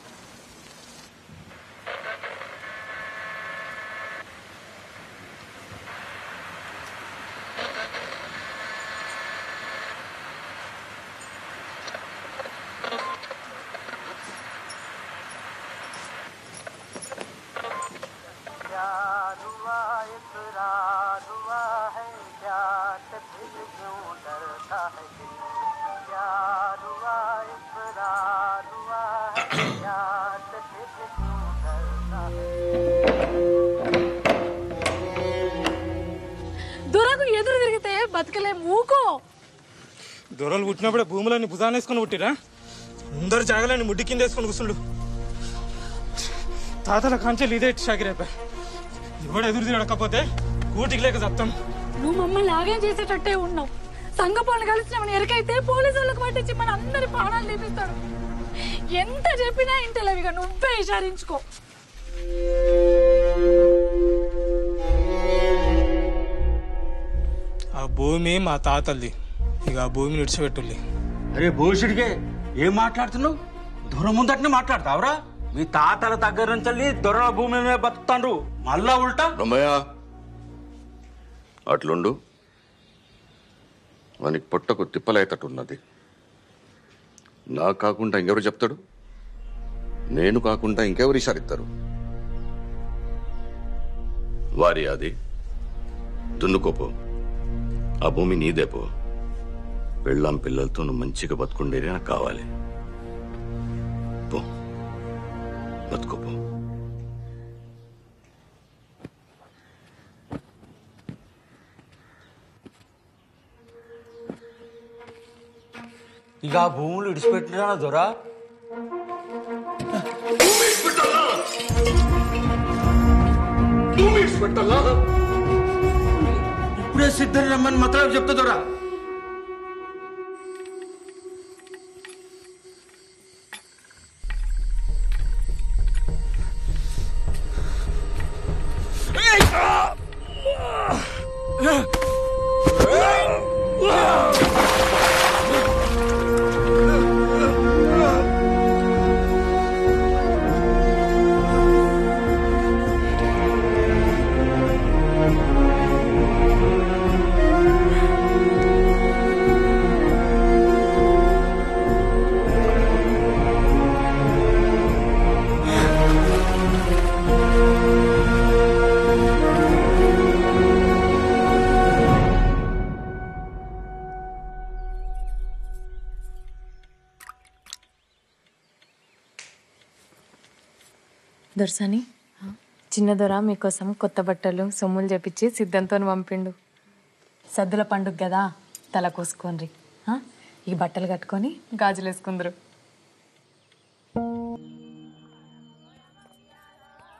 దొరకు ఎదురు తిరిగితే బతకలే మూకో. దొరలు పుట్టినప్పుడే భూములన్నీ భుజాన్ని వేసుకుని పుట్టిరా? అందరు జాగలని ముడ్డి కింద వేసుకుని కూర్చుండు. తాతల కాంచెలు ఇదే షాకిరైపోయి ఎవడు ఎదురు తిరగకపోతే కూటికి లేక చెప్తాం. నువ్వు మమ్మల్ని లాగేం చేసేటట్టే ఉన్నావు. సంఘ పనులు కలిసినామని ఎరకైతే పోలీసు వాళ్ళకి పట్టించి మన అందరి ప్రాణాలు తీపిస్తాడు. ఎంత చెప్పినా ఇంటలేవు, ఇక నువ్వే విచారించుకో. ఆ భూమి మా తాతల్ది, ఇక ఆ భూమిని విడిచిపెట్టుల్లి. అరే భూషుడికే ఏం మాట్లాడుతున్నావు? దొర ముందటనే మాట్లాడతావురా? మీ తాతల దగ్గర నుంచి దొరల భూమి మీద బతుకుతాండ్రు, మళ్ళా ఉల్టా. రమ్మయ్య అట్లుండు, మనకి పొట్టకు తిప్పలేతట్టున్నది. నా కాకుండా ఇంకెవరు చెప్తాడు? నేను కాకుండా ఇంకెవరు ఇషారిస్తారు? వారి అది దున్నుకోపో, ఆ భూమి నీదేపో. పెళ్ళాం పిల్లలతో నువ్వు మంచిగా బతుకుండేది నాకు కావాలి. పో బతుకోపో. ఇక ఆ భూములు ఇడిచిపెట్టినా దొరా? ఇప్పుడే సిద్ధం రమ్మని మాత్రం చెప్తా దొరా. దొరసాని చిన్న దొర మీకోసం కొత్త బట్టలు సొమ్ములు చేపించి సిద్ధంతో పంపిండు. సద్దుల పండుగ కదా, తల కోసుకోండి. ఈ బట్టలు కట్టుకొని గాజులు వేసుకుందరు.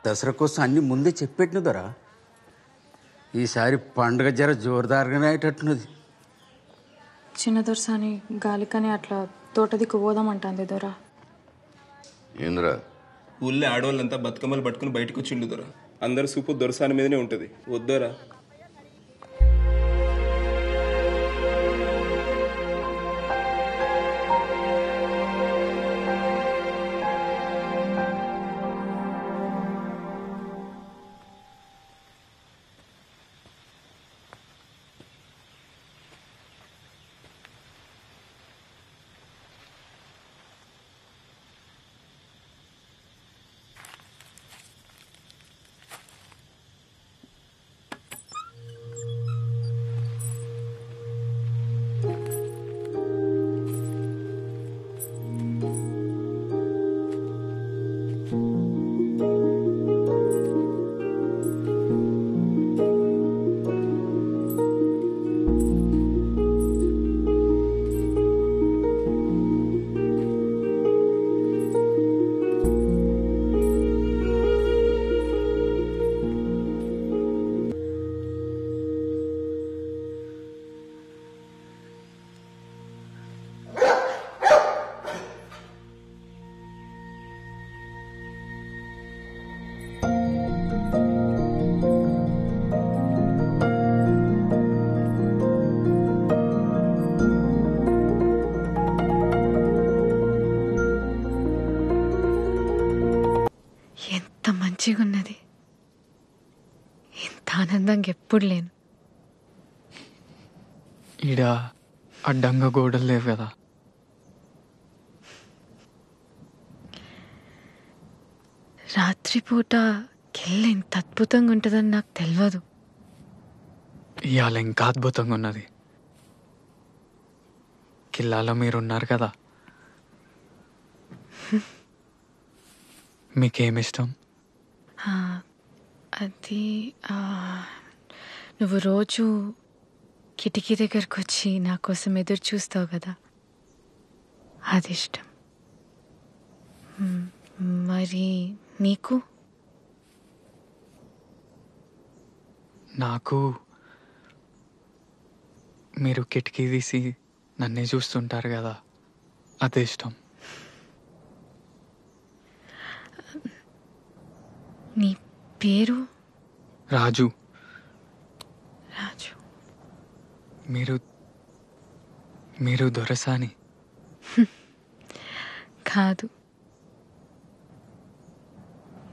దసరా కోసం అన్ని ముందే చెప్పెట్టిన దొరా. ఈసారి పండుగ జర జోరుదారుగానే అయ్యేటట్టున్నది. చిన్న దొరసాని గాలికని అట్లా తోట దిక్కు పోదామంటుంది దొరా. ఏంద్రా ఊళ్ళో ఆడవాళ్ళంతా బతుకమ్మలు పట్టుకుని బయటకు వచ్చిండు దొరా. అందరు సూపు దొరసాని మీదనే ఉంటుంది. వద్దోరా. మంచిగా ఉన్నది. ఇంత ఆనందంగా ఎప్పుడు లేను. ఈడ అడ్డంగా గోడలు లేవు కదా. రాత్రిపూట కెళ్ళ ఇంత అద్భుతంగా ఉంటుందని నాకు తెలియదు. ఇవాళ ఇంకా అద్భుతంగా ఉన్నది. కిల్లాలో మీరున్నారు కదా. మీకేమిష్టం? అది నువ్వు రోజు కిటికీ దగ్గరకు వచ్చి నా కోసం ఎదురు చూస్తావు కదా, అది ఇష్టం. మరి నీకు? నాకు మీరు కిటికీ తీసి నన్నే చూస్తుంటారు కదా, అదే ఇష్టం. నీ పేరు? రాజు. రాజు. మీరు దొరసాని? కాదు,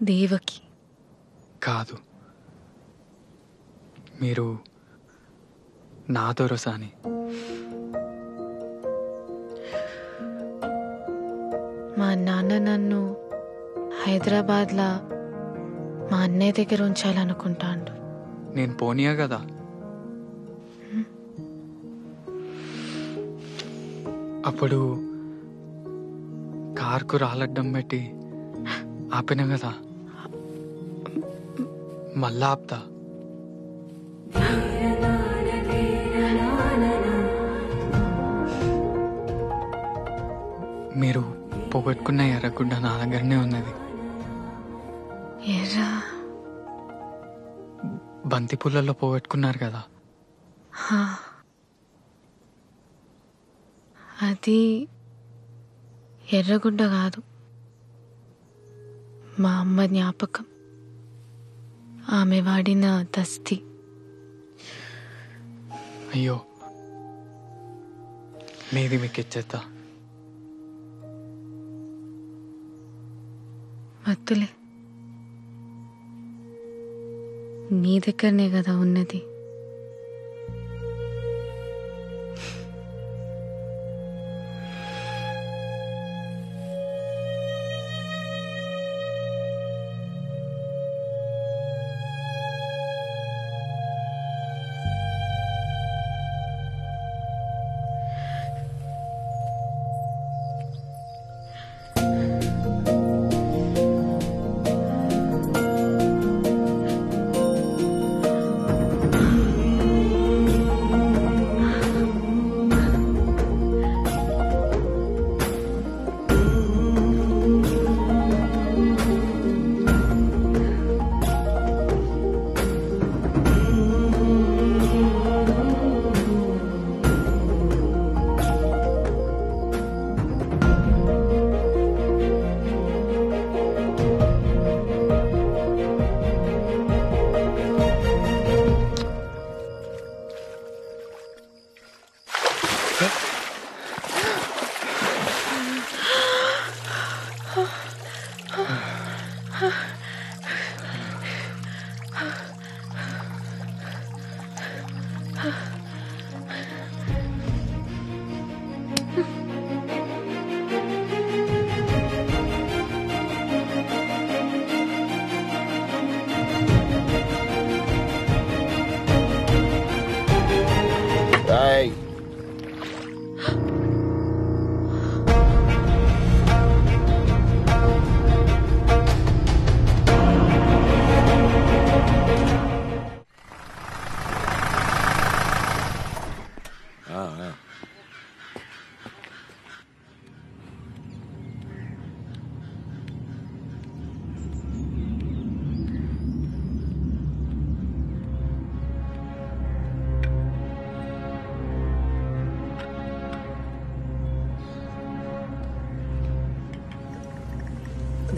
దేవకి. కాదు, మీరు నా దొరసాని. మా నాన్న నన్ను హైదరాబాద్లో మా అన్నయ్య దగ్గర ఉంచాలనుకుంటాను. నేను పోనీయా కదా. అప్పుడు కార్కు రాలడ్డం పెట్టి ఆపిన కదా, మళ్ళా ఆపుతా. మీరు పోగొట్టుకున్న ఎర్రగుడ్డ నా దగ్గరనే ఉన్నది. ఎర్రా? బంతి పుల్లల్లో పోగొట్టుకున్నారు కదా. అది ఎర్రగుడ్డ కాదు, మా అమ్మ జ్ఞాపకం. ఆమె వాడిన దస్తి. అయ్యో, మీది మీకు ఇచ్చేద్దా? వద్దులే, నీ దగ్గరనే కదా ఉన్నది.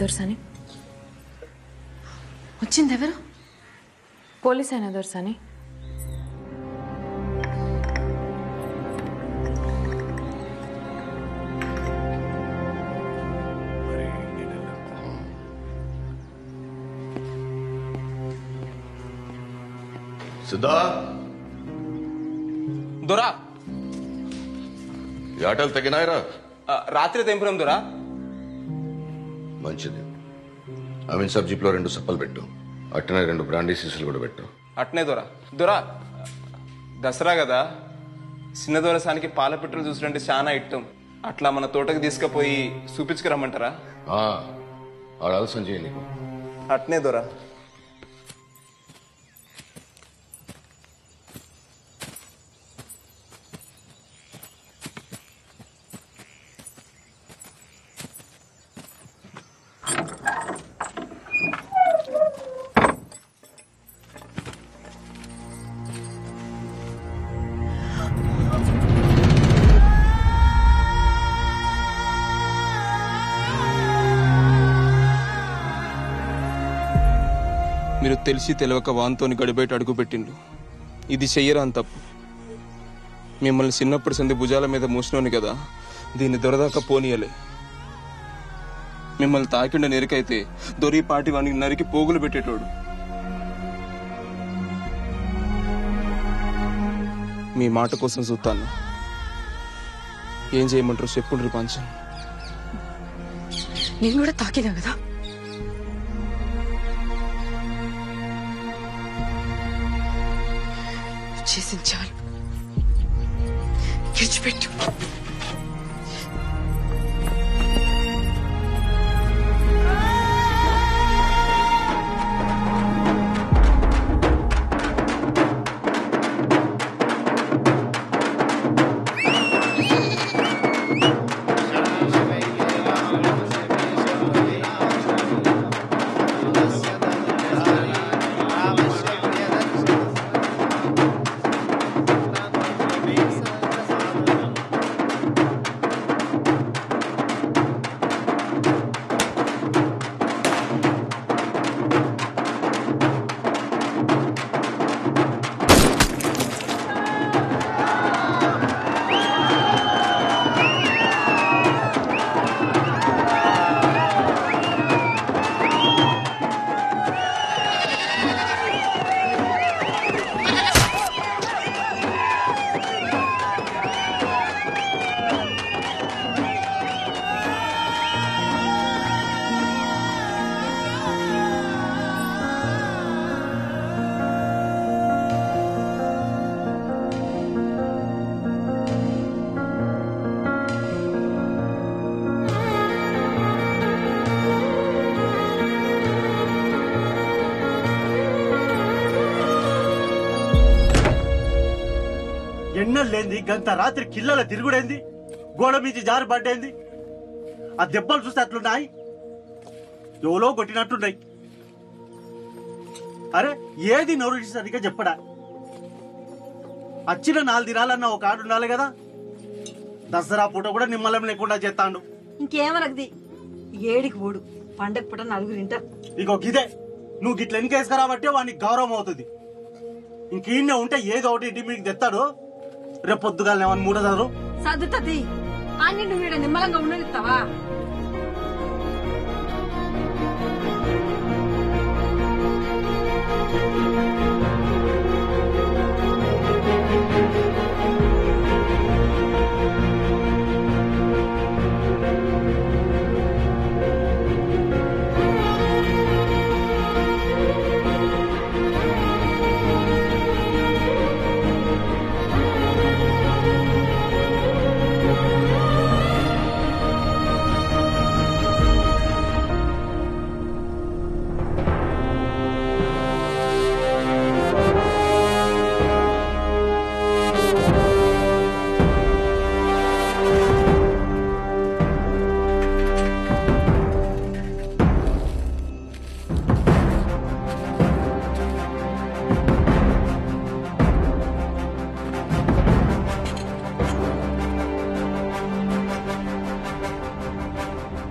దొరసాని వచ్చింది ఎవరు? పోలీస్ అయినా దొరసాని. సిద్ధా దొరా ఆటలు తగినాయరా? రాత్రి తెంపురం దొరా. మంచిది. అమీన్ సబ్ జీప్లో 2 సప్పలు పెట్టు. అట్టనే 2 బ్రాండీ సీసులు కూడా పెట్టు. అట్నే దొరా. దొరా దసరా కదా, చిన్న దొరసానికి పాల పెట్రోల్ చూసినంటే చాలా ఇట్టం. అట్లా మన తోటకి తీసుకుపోయి చూపించుకురమ్మంటారా? ఆలస్యం చేయి నీకు. అట్నే దొరా. మీరు తెలిసి తెలియక వాన్తోని గడిబయట అడుగుపెట్టిండు. ఇది చెయ్యరా అని తప్పు. మిమ్మల్ని చిన్నప్పటి సంది భుజాల మీద మూసినోని కదా, దీన్ని దొరదాకా పోనీయలే. మిమ్మల్ని తాకిండ నెరికైతే దొరి పాటి వానికి నరికి పోగులు పెట్టేటోడు. మీ మాట కోసం చూస్తాను. ఏం చేయమంటారు చెప్పుండ్రి పంచం. నేను కూడా తాకినా కదా. చేసింది చాలు, విడిచిపెట్టు. ఎన్నెళ్ళేంది గంత రాత్రి కిల్లల తిరుగుడైంది, గోడ మీద జారి పడ్డేంది. ఆ దెబ్బలు చూస్తే అట్లున్నాయి, ఎవలో కొట్టినట్టున్నాయి. అరే ఏది నోరు సరిగ్గా చెప్పడా? వచ్చిన 4 దినాలన్నా ఒక ఆడు ఉండాలి కదా. దసరా పూట కూడా నిమ్మలం లేకుండా చేస్తాడు. ఇంకేమనకది, ఏడికి ఓడు పండగ పూట 4 తింటారు. ఇగో గిదే నువ్వు గిట్ల ఎన్నికేసుకురాబట్టే వానికి గౌరవం అవుతుంది. ఇంకీన్నే ఉంటే ఏదో ఒకటి ఇంటి మీకు తెస్తాడు. రేపు పొద్దుగాల ఏమన్నా మూడదారు సర్దుతుంది. అన్ని నువ్వు ఈడ నిమ్మలంగా ఉండనిస్తావా?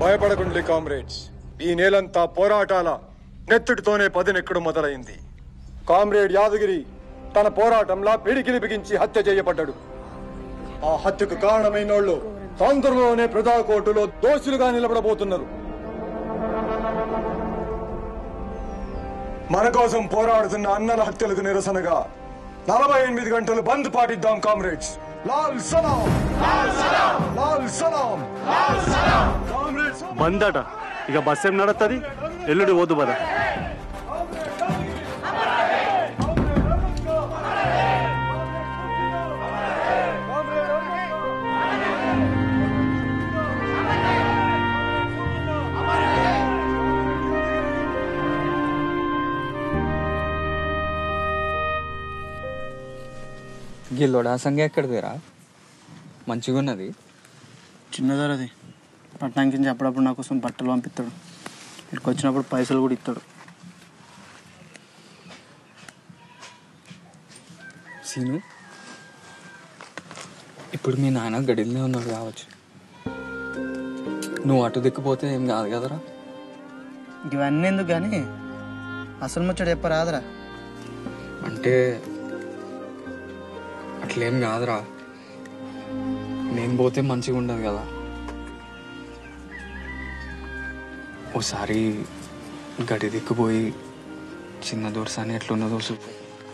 భయపడకండి కామ్రేడ్స్. ఈ నేలంతా పోరాటాల నెత్తుడితోనే పదునెక్కడు మొదలైంది. కామ్రేడ్ యాదగిరి తన పోరాటంలా పిడికిలి బిగించి హత్య చేయబడ్డాడు. ఆ హత్యకు కారణమైనోళ్ళు తొందరలోనే ప్రజాకోర్టులో దోషులుగా నిలబడబోతున్నారు. మన కోసం పోరాడుతున్న అన్నల హత్యలకు నిరసనగా 48 గంటలు బంద్ పాటిద్దాం కామ్రేడ్స్. లాల్ సలాం, లాల్ సలాం, లాల్ సలాం, లాల్ సలాం. బందట ఇక బస్ ఏం నడుస్తుంది? ఎల్లుడి పోదు బద. గిల్లోడా సంగ ఎక్కడిదిరా? మంచిగా ఉన్నది. చిన్నదరది పట్టణానికి నుంచి అప్పుడప్పుడు నా కోసం బట్టలు పంపిస్తాడు. ఇక్కడికి వచ్చినప్పుడు పైసలు కూడా ఇస్తాడు. సీను, ఇప్పుడు మీ నాన్న గడిలోనే ఉన్నాడు కావచ్చు. నువ్వు అటు దిక్కుపోతే ఏం కాదు కదరా? ఇవన్నీ ఎందుకు కానీ అసలు ముచ్చడు చెప్పరాదురా. అంటే అట్లేం కాదురా, నేను పోతే మంచిగా ఉండదు కదా. ఓసారి గడి దిక్కుపోయి చిన్న దొరసాని ఎట్లున్నదో చూపు.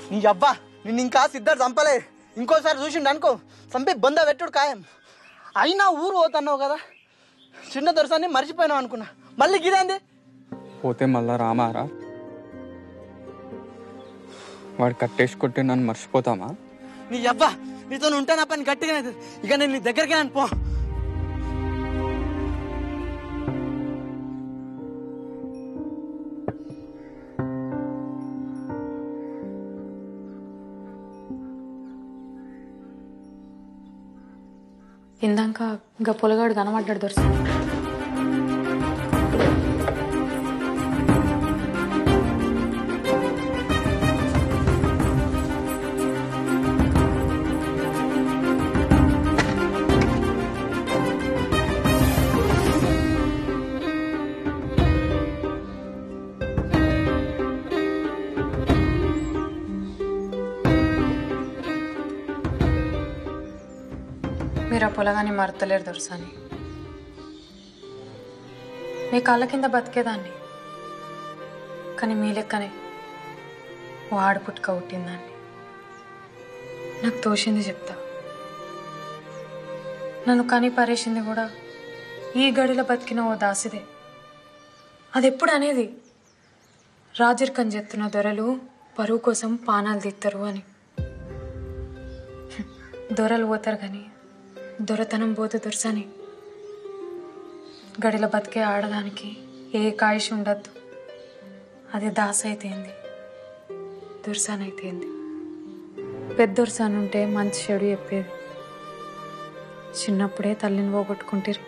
నీ అబ్బా నిన్ను ఇంకా సిద్ధార్థ చంపలే. ఇంకోసారి చూసిండు అనుకో చంపి బొంద పెట్టుడు ఖాయం. అయినా ఊరు పోతున్నావు కదా, చిన్న దొరసాన్ని మర్చిపోయినావు అనుకున్నా. మళ్ళీ గిదేంది? పోతే మళ్ళా రామారా? వాడు కట్టేసి కొట్టి నన్ను మర్చిపోతామా? నీ అబ్బా నీతో ఉంటే నా పని గట్టిగా ఇక నేను నీ దగ్గరికి పో. ఇందాక ఇంకా పొలగాడు కనబడ్డాడు దొరస. మీరు ఆ పొలగాన్ని మరతలేరు దొరసాని. మీ కాళ్ళ కింద బతికేదాన్ని, కానీ మీ లెక్కనే ఓ ఆడపుట్టుక పుట్టిందాన్ని. నాకు తోచింది చెప్తా. నన్ను కని పరేసింది కూడా ఈ గడిలో బతికిన ఓ దాసిదే. అది ఎప్పుడు అనేది రాజరికం చెప్తున్న దొరలు పరువు కోసం పానాలు తీస్తారు అని. దొరలు పోతారు కానీ దొరతనం పోతే దొరసని. గడిలో బతికే ఆడదానికి ఏ కాయిష్ ఉండద్దు. అది దాస అయితేంది, దొరసాన్ అయితేంది. పెద్ద దొరసాన్ ఉంటే మంచి చెడు చెప్పేది. చిన్నప్పుడే తల్లిని పోగొట్టుకుంటారు.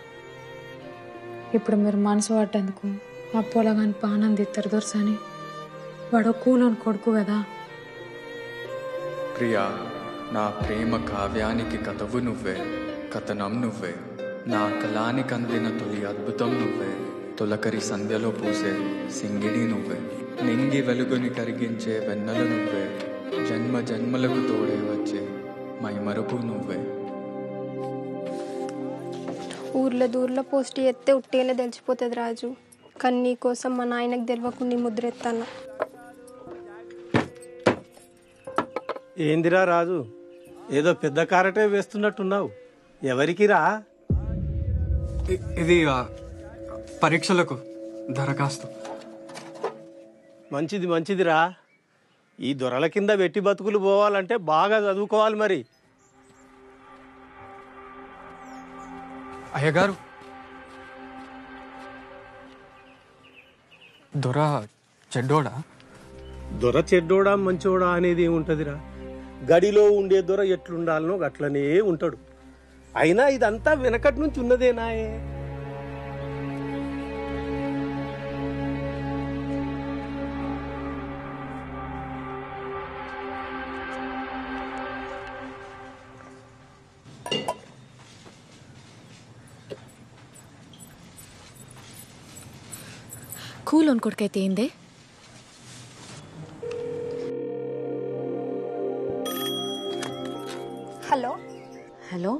ఇప్పుడు మీరు మనసు పడ్డందుకు ఆ పొలగాని పానం తీస్తారు దొరసాని. వాడు కూలోని కొడుకు కదా. ప్రియా, నా ప్రేమ కావ్యానికి కథవు నువ్వే, కథనం నువ్వే. నా కళానికి అందిన తొలి అద్భుతం నువ్వే. తొలకరి సంధ్యలో పూసే సింగిడి నువ్వే. నింగి వెలుగుని కరిగించే వెన్నెల నువ్వే. జన్మ జన్మలకు తోడే వచ్చే మైమరుపు నువ్వే. ఊర్లో దూర్లో పోస్ట్ ఎత్తే ఉట్టేనే తెలిసిపోతుంది రాజు. కానీ నీ కోసం మా నాయనకు తెలియకుండా ముద్ర ఎత్తాను. ఏందిరా రాజు, ఏదో పెద్ద కారటే వేస్తున్నట్టున్నావు. ఎవరికిరా? ఇది పరీక్షలకు దరఖాస్తు. మంచిది మంచిదిరా. ఈ దొరల కింద వెట్టి బతుకులు పోవాలంటే బాగా చదువుకోవాలి మరి. అయ్యగారు, దొర చెడ్డోడా? దొర చెడ్డోడా మంచోడా అనేది ఏముంటదిరా. గడిలో ఉండే దొర ఎట్లుండాలనో అట్లనే ఉంటాడు. అయినా ఇదంతా వెనకటి నుంచి ఉన్నదేనాయే. కూలోని కొడుకైతే ఏందే? హలో హలో,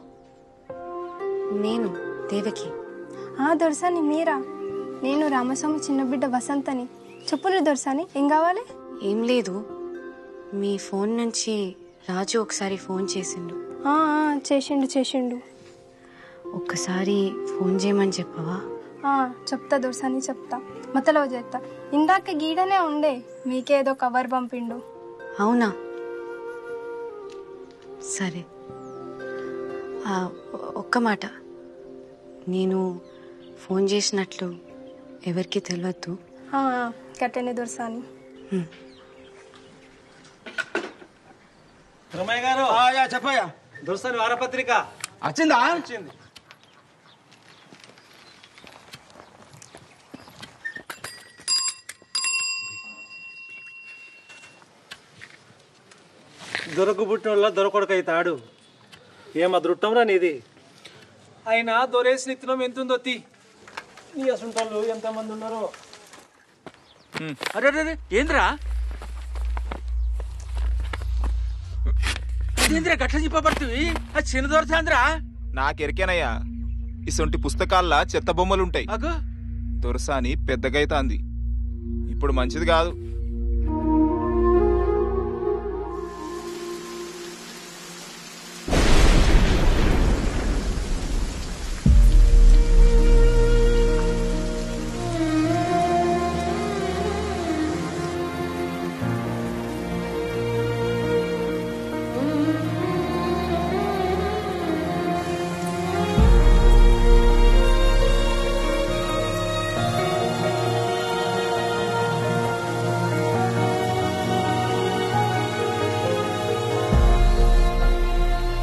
నేను దేవకి. దొరసాని మీరా? నేను రామస్వామి చిన్న బిడ్డ వసంతని. చెప్పులు దొరసాని, ఏం కావాలి? ఏం లేదు, మీ ఫోన్ నుంచి రాజు ఒకసారి ఫోన్ చేసిండు. చేసిండు. ఒక్కసారి ఫోన్ చేయమని చెప్పవా? చెప్తా దొరసాని, చెప్తా. మతలో చేస్తా. ఇందాక గీడనే ఉండే, మీకేదో కవర్ పంపిండు. అవునా, సరే. ఒక్క మాట, నేను ఫోన్ చేసినట్లు ఎవరికి తెలియద్దు. కట్టనే దొరసాని. రమయ్య గారు చెప్పయ్యా. దొరసాని వారపత్రిక వచ్చిందా? వచ్చింది. దొరకు పుట్టినోళ్ళ దొరకొడక అవుతాడు. ఏం అదృష్టంరా నీది. అయినా దొరేసిన ఇత్తనం ఎంతుందో తీ. నీ అసుంటోళ్ళు ఎంతమంది ఉన్నారో. అరే ఏంద్రా గట్ల చెప్పబడుతుంది? అది చిన్న దొరసాంద్రా. నాకెరికేనయ్యా, ఇసొంటి పుస్తకాల్లో చెత్త బొమ్మలుంటాయి. దొరసాని పెద్దగైతాంది, ఇప్పుడు మంచిది కాదు.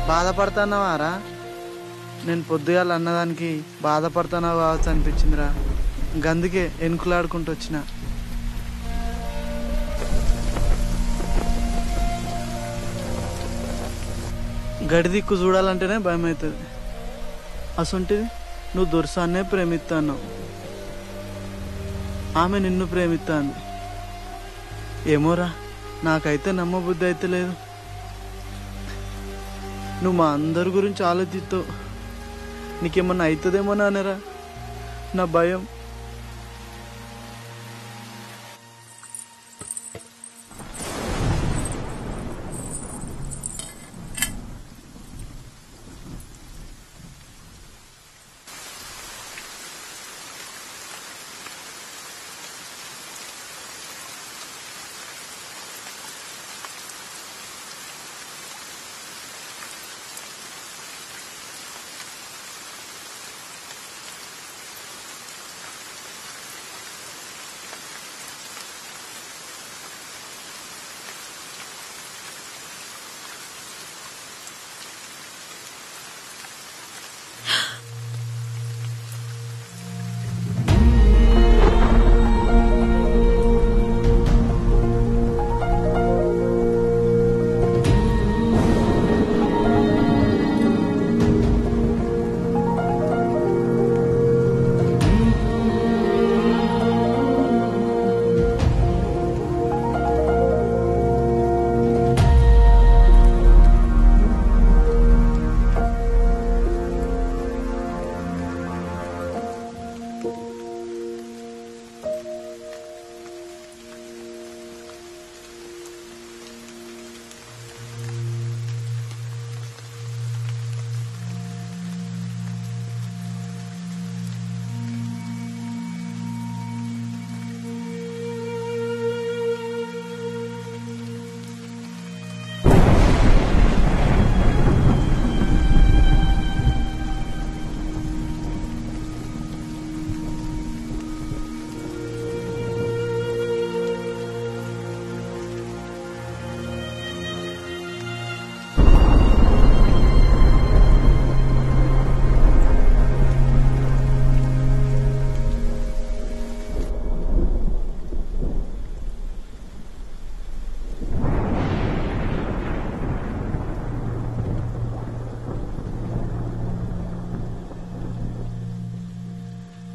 బాధపడుతున్నావారా? నేను పొద్దుగాల అన్నదానికి బాధపడుతున్నావు కావచ్చు అనిపించిందిరా. గందుకే ఎనుకులాడుకుంటూ వచ్చిన. గడి దిక్కు చూడాలంటేనే భయం అవుతుంది. అసొంటిది నువ్వు దొరసాన్నే ప్రేమిస్తాను, ఆమె నిన్ను ప్రేమిస్తాను. ఏమోరా, నాకైతే నమ్మబుద్ధి అయితే లేదు. నువ్వు మా అందరి గురించి ఆలోచిస్తావు, నీకేమన్నా అవుతుందేమో నానేరా నా భయం.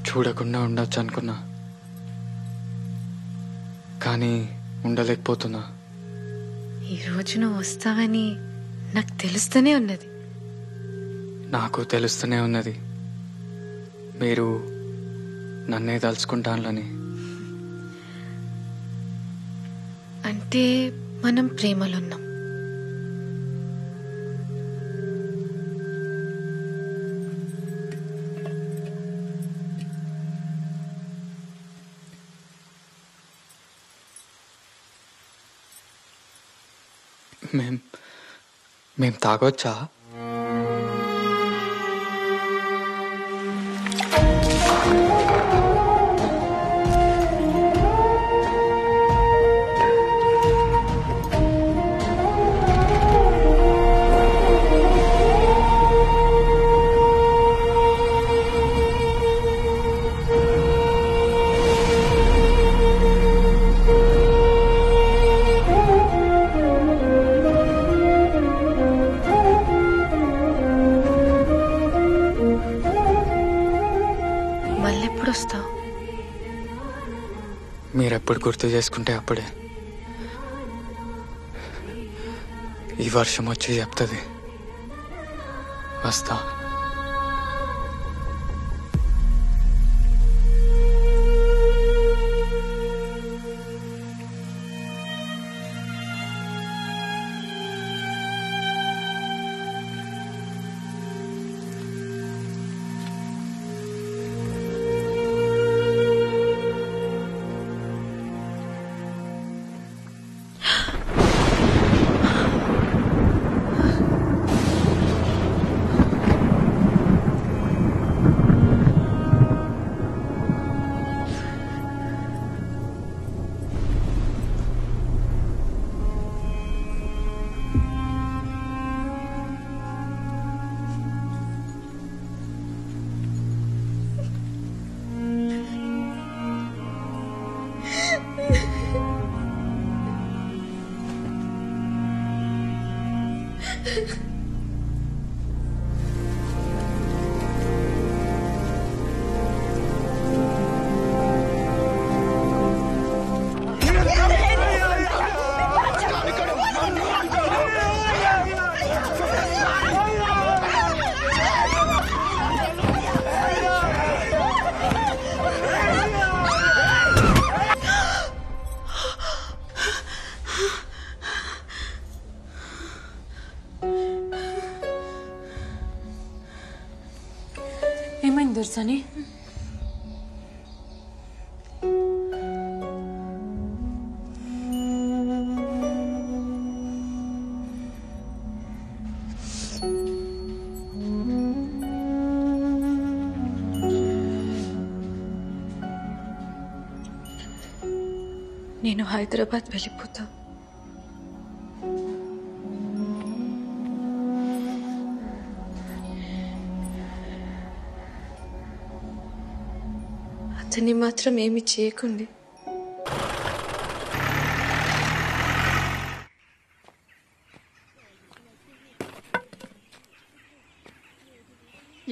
చూడకుండా ఉండొచ్చు అనుకున్నా, కానీ ఉండలేకపోతున్నా. ఈరోజు నువ్వు వస్తావని నాకు తెలుస్తూనే ఉన్నది. నాకు తెలుస్తూనే ఉన్నది మీరు నన్నే తలుచుకుంటానని. అంటే మనం ప్రేమలో ఉన్నాం. మేం తాగొచ్చా? మళ్ళెప్పుడు వస్తావు? మీరెప్పుడు గుర్తు చేసుకుంటే అప్పుడే. ఈ వర్షం వచ్చి చెప్తుంది వస్తా. ఏమైంది దొర్సని? నేను హైదరాబాద్ వెళ్ళిపోతా. అతన్ని మాత్రం ఏమి చేయకండి.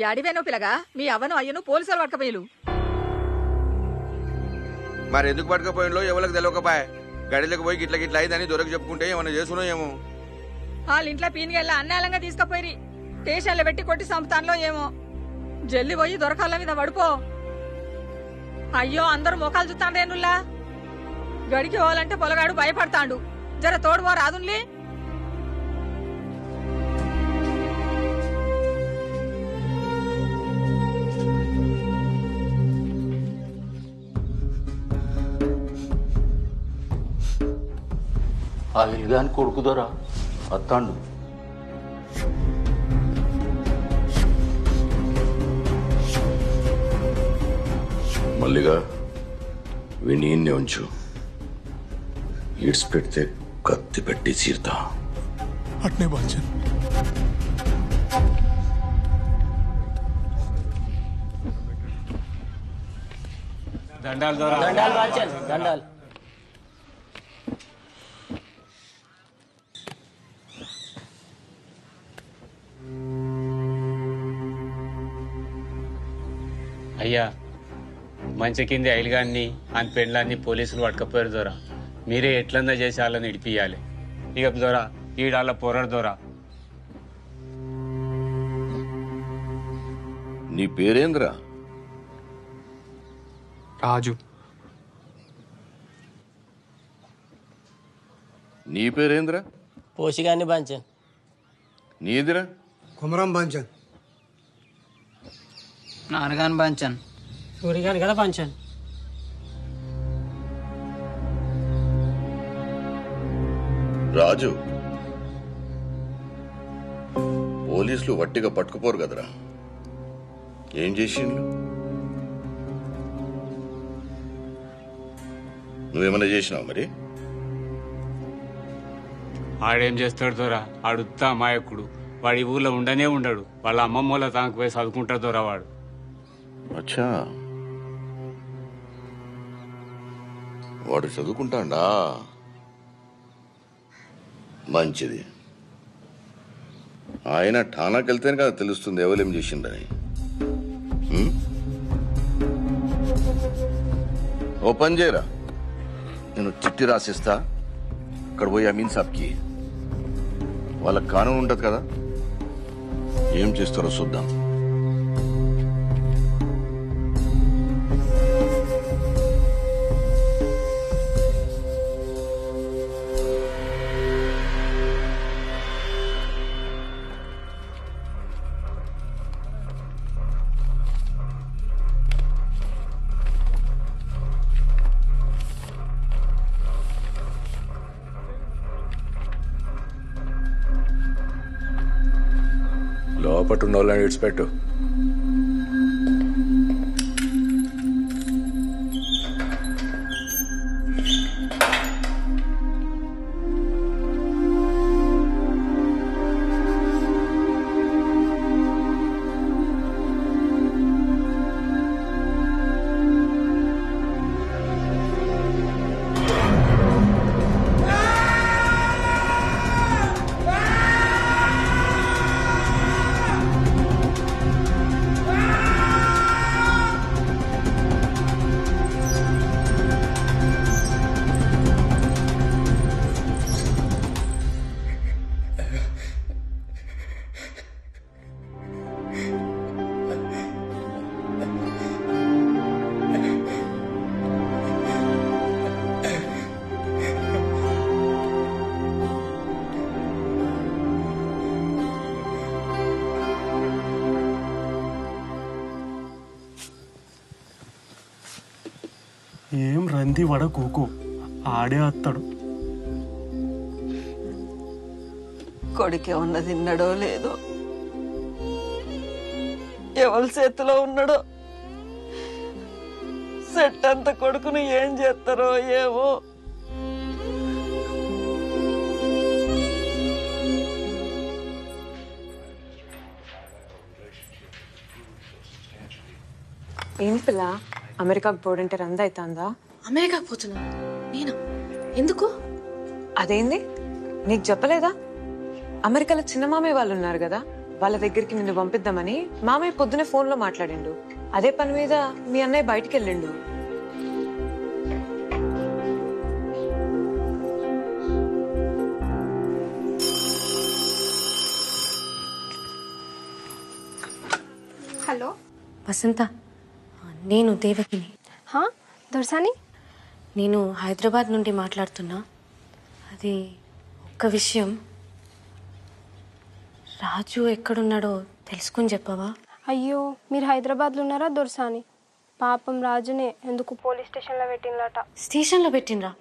యాడివేనో పిల్లగా మీ అవ్వను అయ్యను పోలీసులు పట్టకపోయిలు. మరి ఎందుకు పట్టుకపోయినలో ఎవరికి తెలియకపాయ. గడిలోకి పోయి గిట్ల గిట్ల అయిందని దొరకు చెప్పుకుంటే ఏమన్నా చేసుకున్నా ఏమో. వాళ్ళ ఇంట్లో పీనిగెళ్ళ అన్నాలంగా తీసుకుపోయి స్టేషన్లో పెట్టి కొట్టి చంపుతాన్లో ఏమో. జల్లి పోయి దొరకాల మీద పడిపో. అయ్యో అందరూ మొఖాలు చూస్తాండ్రేనుల్లా. గడికి పోవాలంటే పొలగాడు భయపడతాండు. జర తోడువో రాదున్లీ. ఆ ఇల్గాని కొడుకుదోరా వస్తాండు. మల్లిగా వీణ్ణి ఈయన్నే ఉంచు. ఈడ్స్ పెడితే కత్తి పెట్టి చీరుతా. అట్నే బాచన్. దండాలు బాచన్ దండాలు. అయ్యా మంచి కింది ఐలుగాన్ని అని పెండ్లాన్ని పోలీసులు పట్టుకపోయారు దొరా. మీరే ఎట్లన్నా చేసి వాళ్ళని ఇడిపియాలి. ఇక దొరా ఈడాళ్ళ పోరాడు దొరా. నీ పేరేంద్రా? రాజు. నీ పేరేంద్రా? పోషిగాన్ని బాంచన్. నీదిరా? కుమరం బాంచన్. నాన్నగాని బాంచన్. సూర్యగాని కదా బాంచన్. రాజు, పోలీసులు వట్టిగా పట్టుకుపోరు కదరా, ఏం చేసిండ్రు? నువ్వేమన్నా చేసినావు మరి? ఆడేం చేస్తాడు దొరా, ఆడుతా అమాయకుడు. వాడి ఊళ్ళో ఉండనే ఉండడు. వాళ్ళ అమ్మమ్మ వాళ్ళ తనకు పోయి చదువుకుంటాడు దొరా వాడు. అచ్చా, వాడు చదువుకుంటాడా? మంచిది. ఆయన ఠానాకి వెళ్తేనే కదా తెలుస్తుంది ఎవరేం చేసిండని. ఓ పని చేయరా, నేను చిట్టి రాసిస్తా, అక్కడ పోయి అమీన్ సాబ్కి. వాళ్ళకి కానూన్ ఉంటుంది కదా, ఏం చేస్తారో చూద్దాం. లోపట్టున్న వాళ్ళని విడిచిపెట్టు. ఏం రంది వడ కూకు, ఆడే వస్తాడు. కొడుకే ఉన్న తిన్నాడో లేదో, ఎవరి చేతిలో ఉన్నాడో, సెట్ అంత కొడుకును ఏం చేస్తారో ఏమో. ఏం పిల్ల, అమెరికాకు పోడంటే రంద అవుతుందా? అమెరికాకు పోతున్నా నేనా? ఎందుకు? అదేంది, నీకు చెప్పలేదా? అమెరికాలో చిన్న మామయ్య వాళ్ళు ఉన్నారు కదా, వాళ్ళ దగ్గరికి నిన్ను పంపిద్దామని మామయ్య పొద్దునే ఫోన్లో మాట్లాడిండు. అదే పని మీద మీ అన్నయ్య బయటికి వెళ్ళిండు. హలో వసంత, నేను దేవకిని. దొరసాని, నేను హైదరాబాద్ నుండి మాట్లాడుతున్నా. అది ఒక్క విషయం, రాజు ఎక్కడున్నాడో తెలుసుకుని చెప్పవా? అయ్యో, మీరు హైదరాబాద్లో ఉన్నారా దొరసాని? పాపం రాజునే ఎందుకు పోలీస్ స్టేషన్లో పెట్టినట. స్టేషన్లో పెట్టినరా?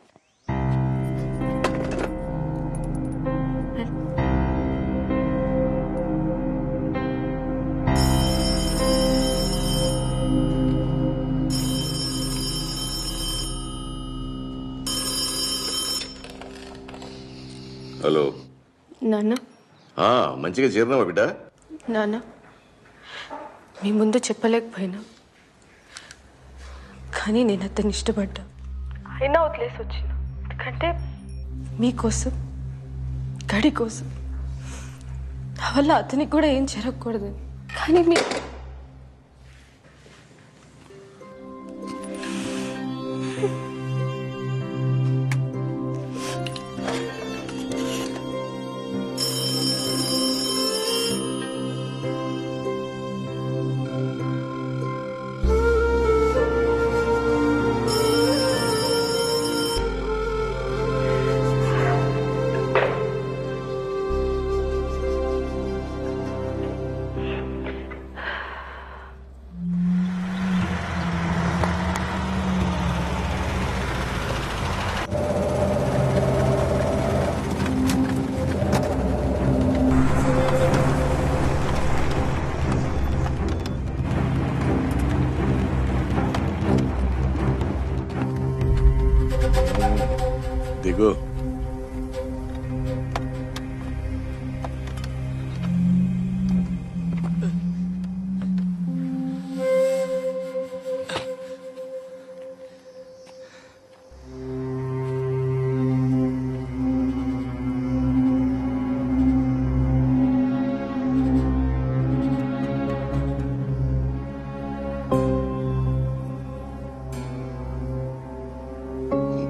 హలో నాన్న. మంచిగా చేరినావా బిడ్డ? నాన్న, మీ ముందు చెప్పలేకపోయినా, కానీ నేను అతన్ని ఇష్టపడ్డా. అయినా వదిలేసి వచ్చిన, ఎందుకంటే మీకోసం, గడి కోసం. నా వల్ల అతనికి కూడా ఏం జరగకూడదు. కానీ దిగు.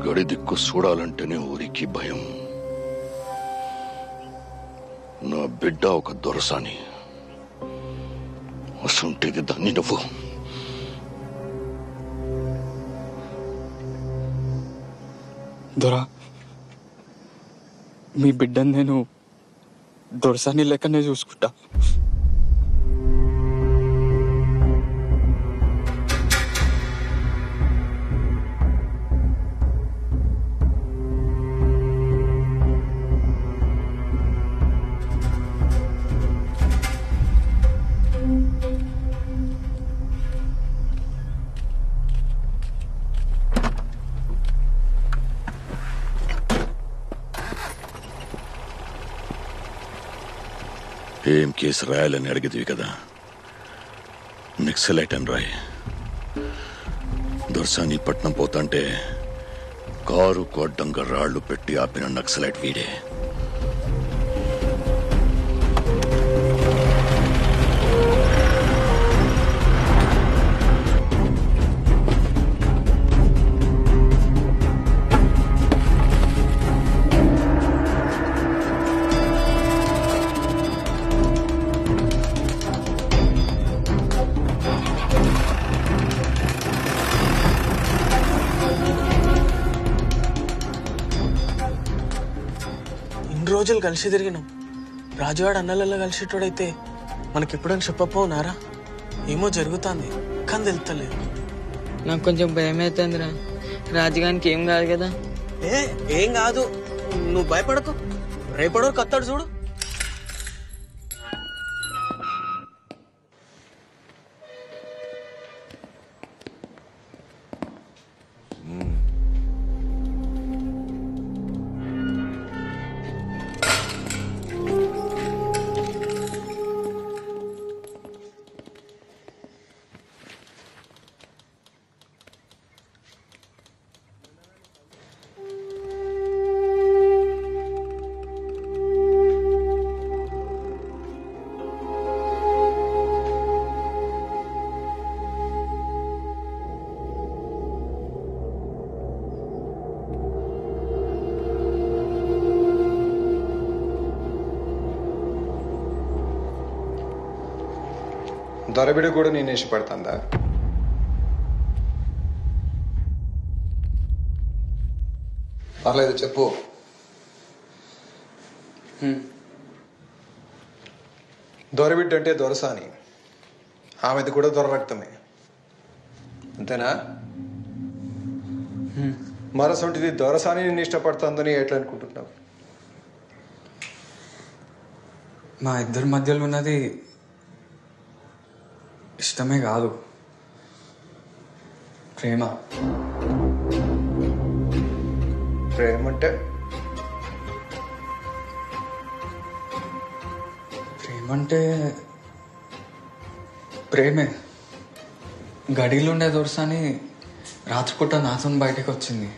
గడి దిక్కు చూడాలంటేనే ఊరికి భయం. నా బిడ్డ ఒక దొరసాని, అసంటేది దాన్ని నువ్వు. దొరా, మీ బిడ్డని నేను దొరసాని లెక్కనే చూసుకుంటా. ఏం కేసు రాయాలని అడిగితివి కదా, నక్సలైట్ అని రాయి. దొరసాని పట్నం పోతాంటే కారు కొడ్డంగా రాళ్లు పెట్టి ఆపిన నక్సలైట్ వీడే. రోజులు కలిసి తిరిగినాం. రాజువాడు అన్నలలో కలిసేటోడైతే మనకెప్పుడని చెప్పపోనారా? ఏమో జరుగుతుంది కానీ తెలుస్తలేదు. నాకు కొంచెం భయం అవుతుందిరా. రాజుగానికి ఏం కాదు కదా? ఏం కాదు, నువ్వు భయపడకు. రేపడో కత్తాడు చూడు. దొరబిడ కూడా నేను ఇష్టపడుతుందా? పర్లేదు చెప్పు. దొరబిడ్డ అంటే దొరసాని, ఆమెది కూడా దొర రక్తమే, అంతేనా? మరసొంటిది దొరసాని నేను ఇష్టపడుతుందని ఎట్లా అనుకుంటున్నావు? మా ఇద్దరి మధ్యలో ఉన్నది ఇష్టమే కాదు, ప్రేమ. ప్రేమ అంటే? ప్రేమ అంటే ప్రేమే. గడిలో ఉండే దొరసాని రాత్రిపూట నాతో బయటకు వచ్చింది,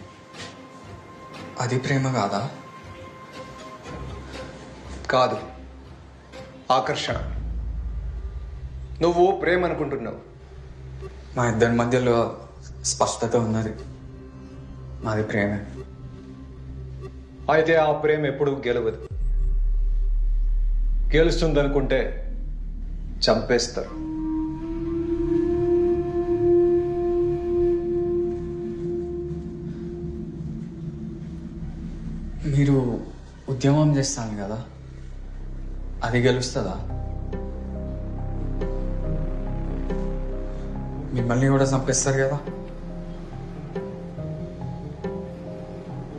అది ప్రేమ కాదా? కాదు, ఆకర్షణ. నువ్వు ప్రేమ అనుకుంటున్నావు. మా ఇద్దరి మధ్యలో స్పష్టత ఉన్నది, మాది ప్రేమే. అయితే ఆ ప్రేమ ఎప్పుడు గెలవదు. గెలుస్తుందనుకుంటే చంపేస్తారు. మీరు ఉద్యమం చేస్తాను కదా, అది గెలుస్తుందా? మిమ్మల్ని కూడా చంపేస్తారు కదా.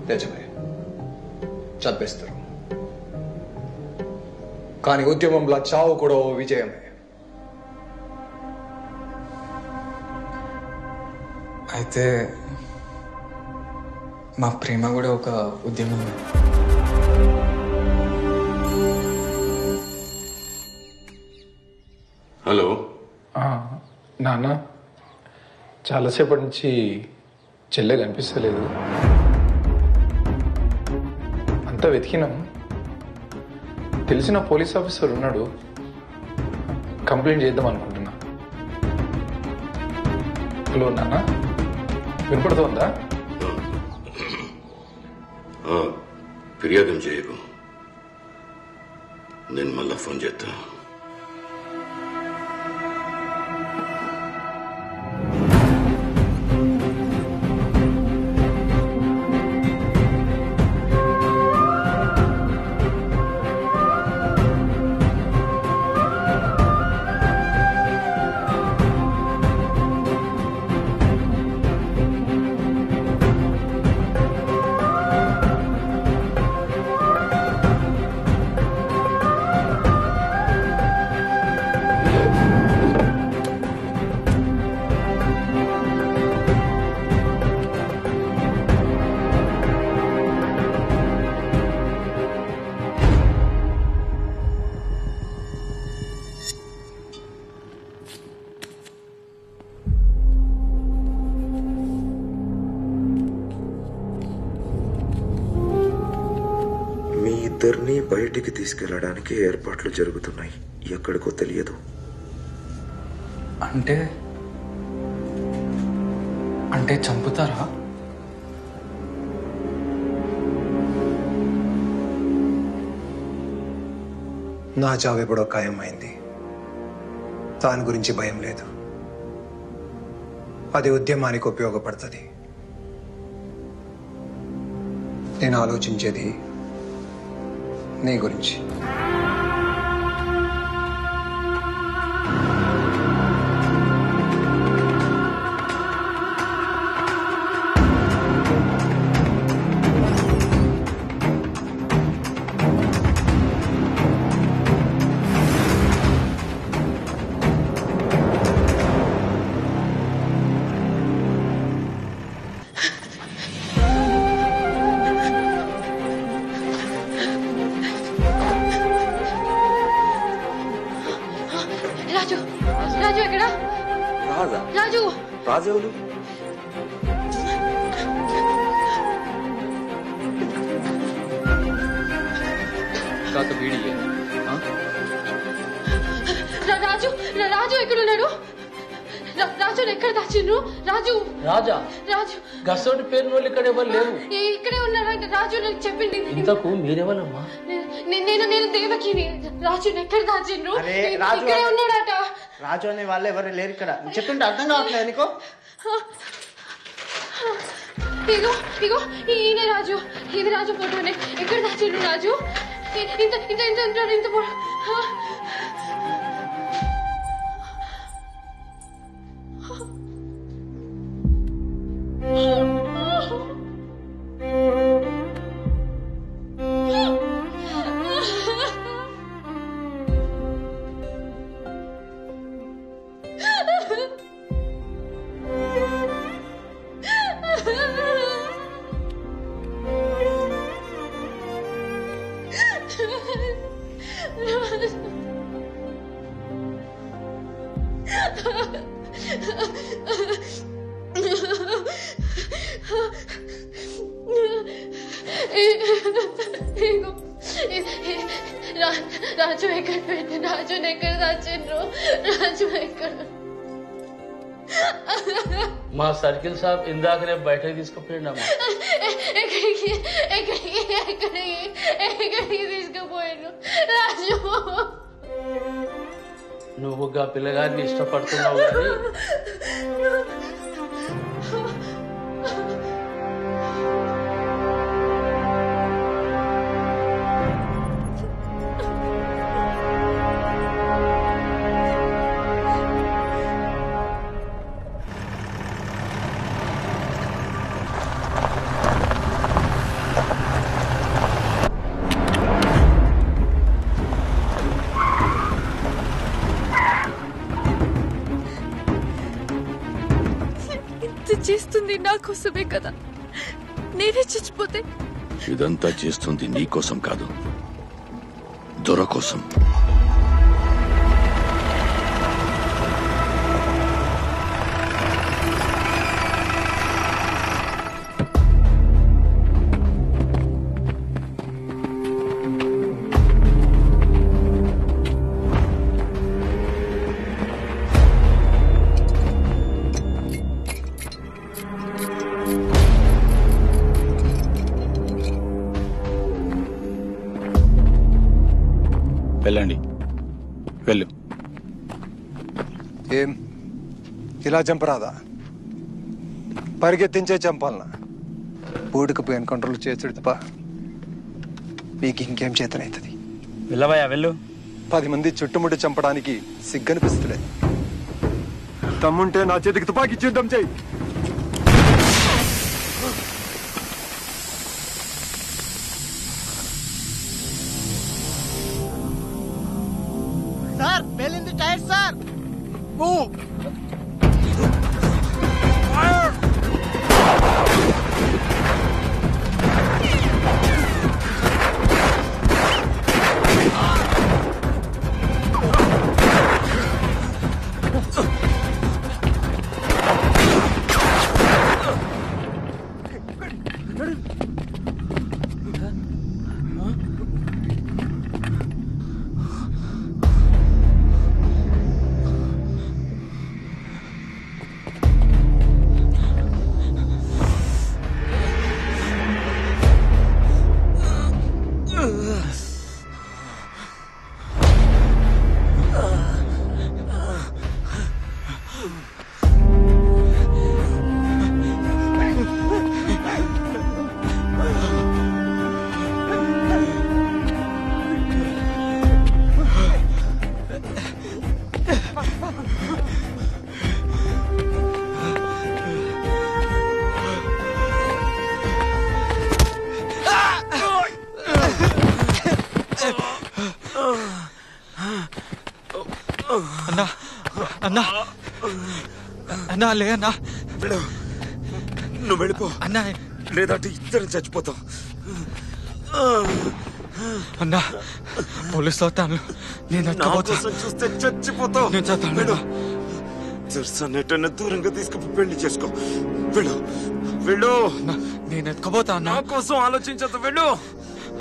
నిజమే, చంపేస్తారు. కానీ ఉద్యమంలో చావు కూడా ఓ విజయమే. అయితే మా ప్రేమ కూడా ఒక ఉద్యమం. హలో నాన్న, చాలాసేపటి నుంచి చెల్లె కనిపిస్తలేదు. అంతా వెతికినాం. తెలిసిన పోలీస్ ఆఫీసర్ ఉన్నాడు, కంప్లైంట్ చేద్దాం అనుకుంటున్నా. హలో నాన్న, వినపడుతోందా? ఫిర్యాదు చేయకు, నేను మళ్ళా ఫోన్ చేస్తా. ఇద్దరిని బయటికి తీసుకెళ్లడానికి ఏర్పాట్లు జరుగుతున్నాయి. ఎక్కడికో తెలియదు. అంటే చంపుతారా? నా చావు ఎప్పుడో ఖాయమైంది. దాని గురించి భయం లేదు. అది ఉద్యమానికి ఉపయోగపడుతుంది. నేను ఆలోచించేది నీ గురించి. రాజు ఎక్కడ? రాజు రాజేవులు కాక వీడి రాజు రాజు ఎక్కడున్నాడు? రాజు ఎక్కడ దాచిండ్రు? రాజు రాజా రాజు గసోటి పేరు వాళ్ళు ఇక్కడ ఎవరు లేరు. ఇక్కడే ఉన్నాడు రాజు, నాకు చెప్పింది. ఇంతకు మీరెవరమ్మా? నేను దేవకిని. రాజు ఎక్కడ దాచిండ్రు? రాజు ఇక్కడే ఉన్నాడట. రాజు అనే వాళ్ళు ఎవరు లేరు ఇక్కడ. చెప్తుంటే అర్థం కావట్లేదు నీకు? ఇగో ఇగో ఈయన రాజు. ఇది రాజు ఫోటోనే. ఎక్కడ దాచిండ్రు రాజు? ఇంత ఇంత ఇంత ఇంత ఇంత రాజు ఎక్కడ పెట్టు? రాజు ఎక్కడ దాచిండ్రు? రాజు ఎక్కడ? మా సర్కిల్ సాబ్ ఇందాకనే బయటకు తీసుకుపోయిండమ్మా. ఎక్కడికి ఎక్కడికి ఎక్కడికి ఎక్కడికి తీసుకుపోయాను రాజు? నువ్వు గా పిల్లగారిని ఇష్టపడుతున్నావు కానీ చేస్తుంది నా కోసమే కదా. నేనే చచ్చిపోతే? ఇదంతా చేస్తుంది నీ కోసం కాదు, దొర కోసం. వెళ్ళండి, వెళ్ళు. ఏం ఇలా చంపరాదా? పరిగెత్తించే చంపాలనా? పూడికి ఎన్కౌంటర్లు చేతుడు తప్ప మీకు ఇంకేం చేతనవుతుంది? వెళ్ళవయ్యా, వెళ్ళు. 10 మంది చుట్టుముట్టి చంపడానికి సిగ్గనిపిస్తలేదు. తమ్ముంటే నా చేతికి తుపాకీ యుద్ధం చేయి. సార్ పేలింది టైర్ సార్. అన్నా అన్నా అన్నా, లే అన్నా. నువ్వు వెళ్ళిపో అన్నా, లేదంటే ఇద్దరు చచ్చిపోతాం. అన్నా పోలీసులు వస్తాను, నేను చూస్తే చచ్చిపోతావు. నేను చస్తాను. దర్శనెట్టన్నా దూరంగా తీసుకుని పెళ్లి చేసుకో. వెళ్ళు వెళ్ళు. నేను ఎత్తుకోపోతా అన్నా. నా కోసం ఆలోచించదు, వెళ్ళు.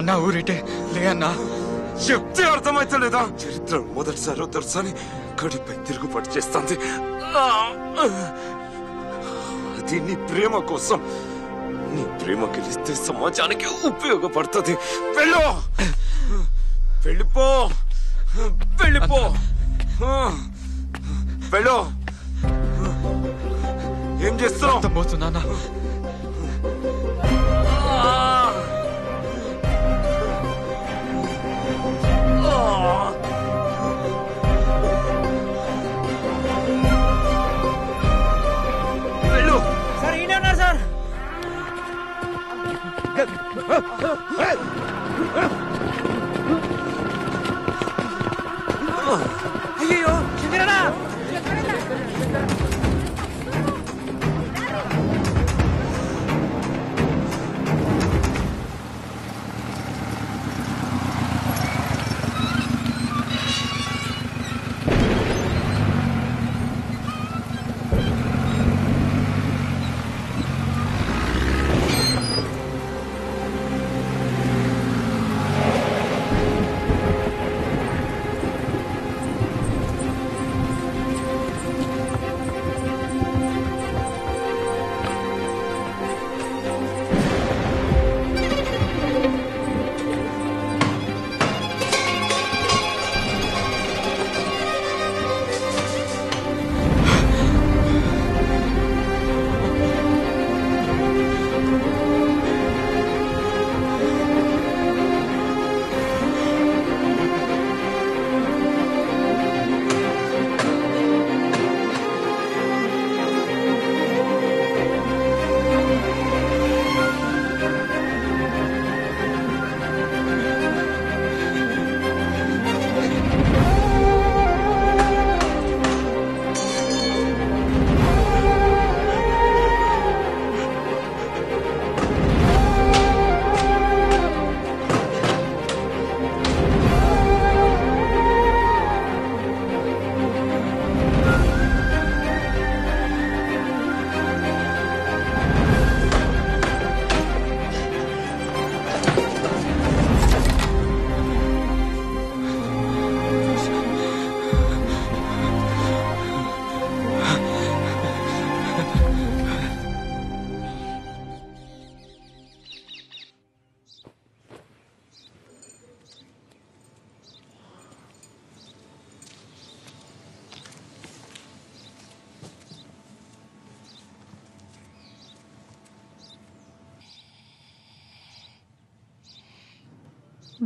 అన్నా ఊరిటే లే అన్నా. చెప్తే అర్థమైతలేదా? చరిత్ర మొదటిసారి దర్శని గడిపై తిరుగుబాటు చేస్తుంది. అది నీ ప్రేమ కోసం. నీ ప్రేమ గెలిస్తే సమాజానికి ఉపయోగపడుతుంది. వెళ్ళు, వెళ్ళిపో, వెళ్ళిపో, వెళ్ళు. ఏం చేస్తున్నావు? పోతున్నా. వెళ్ళు. సార్ ఈయన ఉన్నారు సార్. అయ్యో చంద్రనా.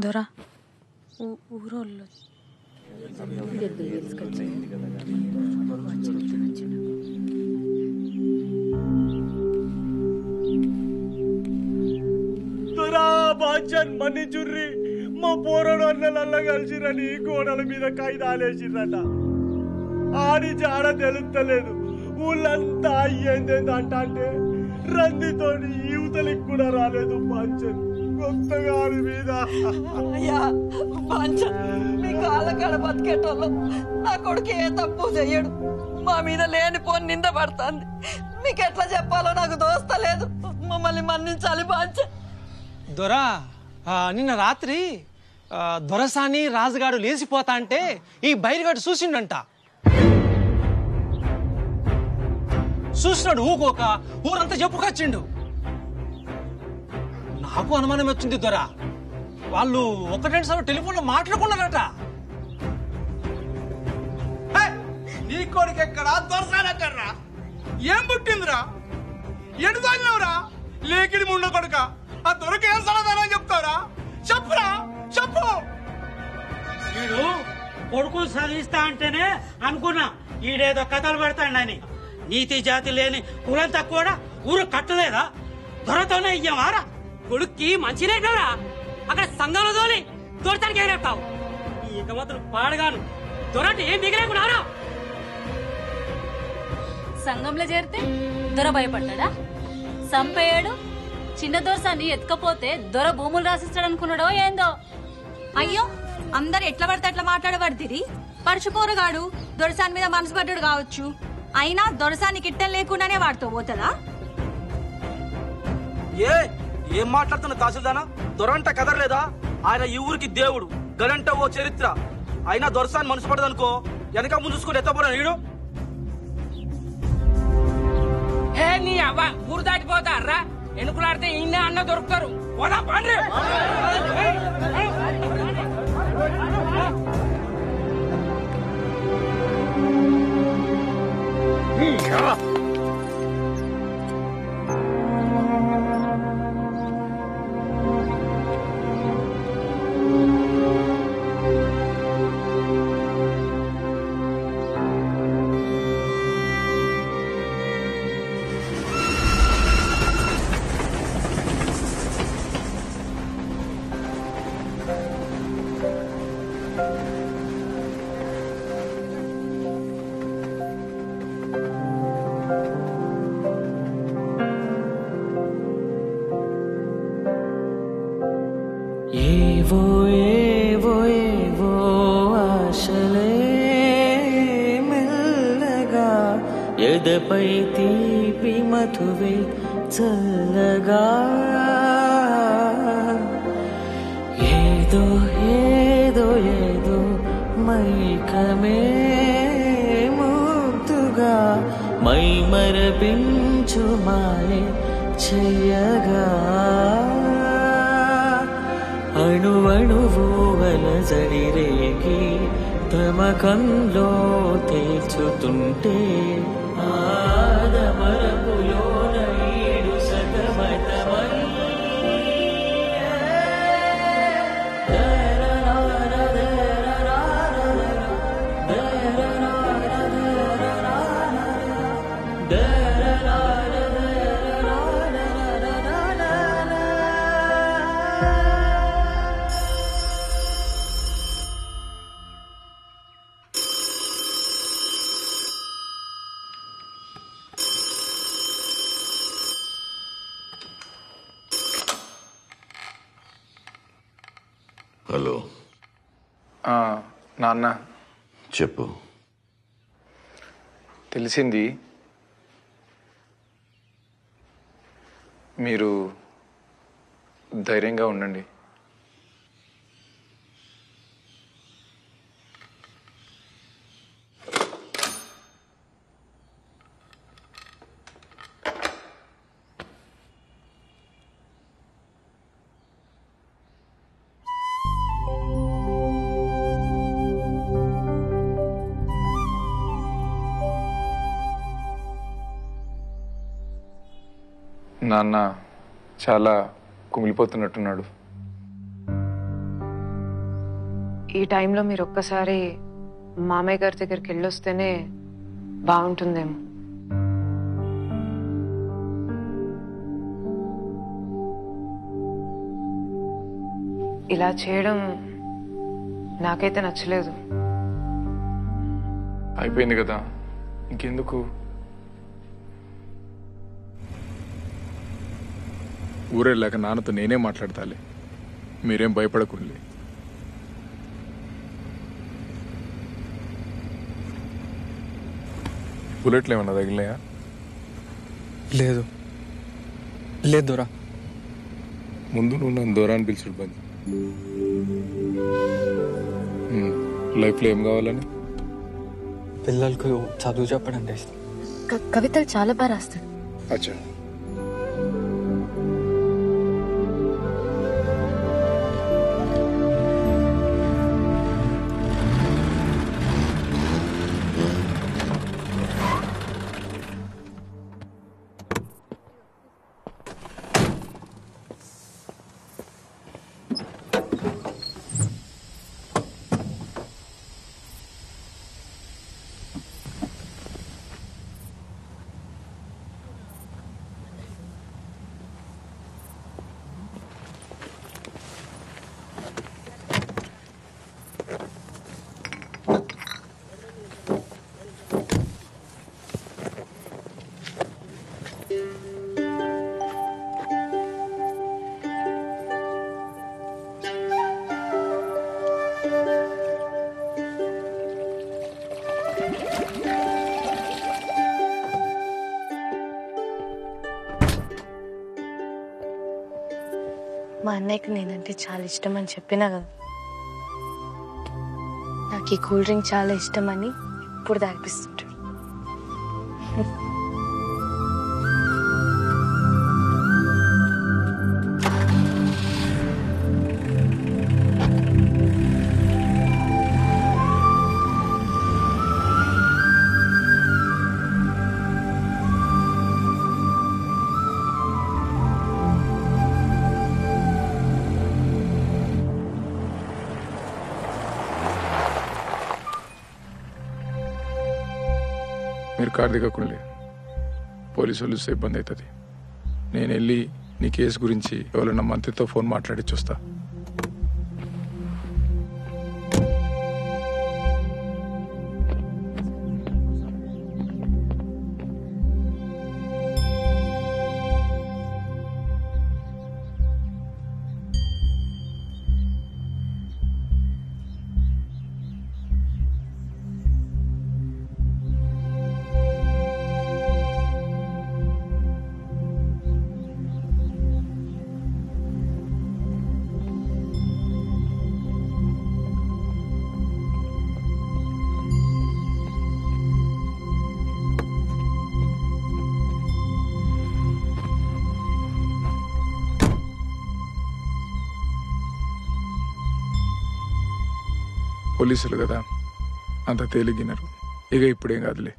దొరా ఊరోళ్ళు దొరా బాచన్ మన్నిచుర్రి మా పోరడు అన్నలల్ల కలిసిరని గోడల మీద కాయిదాలేసిరట ఆడి జాడ తెలుస్తలేదు ఊళ్ళంతా అయ్యేందేందంట అంటే రందితోని యువతలికి కూడా రాలేదు బాచన్ కొత్తగా ఆడి మీద అయ్యా మీ కాళ్ళకాడ బతికేటోళ్ళు నా కొడుకు ఏ తప్పు చెయ్యడు మా మీద లేనిపోని నింద పడుతుంది మీకు ఎట్లా చెప్పాలో నాకు దోస్తలేదు మమ్మల్ని మన్నించాలి బాంచ దొరా నిన్న రాత్రి దొరసాని రాజుగాడు లేచిపోతా అంటే ఈ బైరిగాడు చూసిండంట. చూసినాడు ఊకోక ఊరంతా చెప్పుకొచ్చిండు. నాకు అనుమానం వచ్చింది దొరా, వాళ్ళు ఒకటేంటి సార్ టెలిఫోన్లో మాట్లాడుకున్నారట. నీ కొడుకు ఎక్కడా దొరసానక్కర్రా ఏం పుట్టిందిరా ఎడు దానినవరా లేకిడి ముండ కొడుక ఆ దొరక ఏం సమాధానం చెప్తావురా చెప్పురా చెప్పు. వీడు కొడుకులు చదివిస్తా అంటేనే అనుకున్నా ఈడేదో కథలు పెడతాడని. నీతి జాతి లేని కులం తక్కువ ఊరు కట్టలేదా? దొరతోనే ఇయ్యమారా కొడుక్కి మంచినే కదా అక్కడ సంఘంలో తోలి దొరతానికి ఎగరేస్తావు. ఇక మాత్రం పాడగాను దొరటి ఏం మిగిలేకున్నారా? సంఘంలో చేరితే దొర భయపడ్డా? సంపేయడు చిన్న దొరసాన్ని ఎత్తుకపోతే దొర భూములు రాసిస్తాడు అనుకున్నాడో ఏందో. అయ్యో అందరు ఎట్లా పడితే అట్లా మాట్లాడబడితిరి. పరుచుపోరగాడు దొరసాని మీద మనసు పడ్డాడు కావచ్చు, అయినా దొరసానికి ఇట్టం లేకుండానే వాడుతూ పోతుందా? ఏం మాట్లాడుతున్న తహసీల్దానా? దొరంట కదరలేదా? ఆయన ఈ ఊరికి దేవుడు, గనంట ఓ చరిత్ర. అయినా దొరసాని మనసు పడదనుకో వెనక ముందు చూసుకుని ఎత్తపోరా నీడు. హే నీ అవ్వ ఊరు దాటిపోతారా? ఎన్నుకులాడితే ఇన్నే అన్న దొరుకుతారు. పోదా పండ్రి. ఏవో ఏవో ఏవో ఆశలే మెల్లగా ఎదపై తీపి మధువే చల్లగా ఏదో ఏదో ఏదో మైకమే ముద్దుగా మై మరపించు మాయే చెయ్యగా అణువణువు అలజడి రేగి తమకంలో తేల్చుతుంటే ఆదమరపులోన ఈడు సగమతమై హలో నాన్న చెప్పు. తెలిసింది మీరు ధైర్యంగా ఉండండి. నాన్న చాలా కుమిలిపోతున్నట్టున్నాడు. ఈ టైంలో మీరు ఒక్కసారి మామయ్య గారి దగ్గరికి వెళ్ళొస్తేనే బాగుంటుందేమో. ఇలా చేయడం నాకైతే నచ్చలేదు. అయిపోయింది కదా, ఇంకెందుకు? ఊరెళ్ళాక నాన్నతో నేనే మాట్లాడతాలే, మీరేం భయపడకుండి. బుల్లెట్లు ఏమన్నా తగిలినాయా? లేదు లేదు దొరా. ముందు నువ్వు నన్ను దూరా అని పిలుచుడు బంద్. లైఫ్లో ఏం కావాలని? పిల్లలకు చదువు చెప్పడం ఇష్టం. కవితలు చాలా బాగా రాస్తాడు. అచ్చా, మా అన్నయ్యకి నేనంటే చాలా ఇష్టం అని చెప్పినా కదా. నాకు ఈ కూల్ డ్రింక్ చాలా ఇష్టం అని ఇప్పుడు తాగిపిస్తుంటాడు. మీరు కారు దిగకుండే, పోలీసు వాళ్ళు చూస్తే ఇబ్బంది అవుతుంది. నేను వెళ్ళి నీ కేసు గురించి ఎవరైనా మంత్రితో ఫోన్ మాట్లాడి చూస్తా. పోలీసులు కదా, అంత తేలిగినరు. ఇక ఇప్పుడేం కాదులే.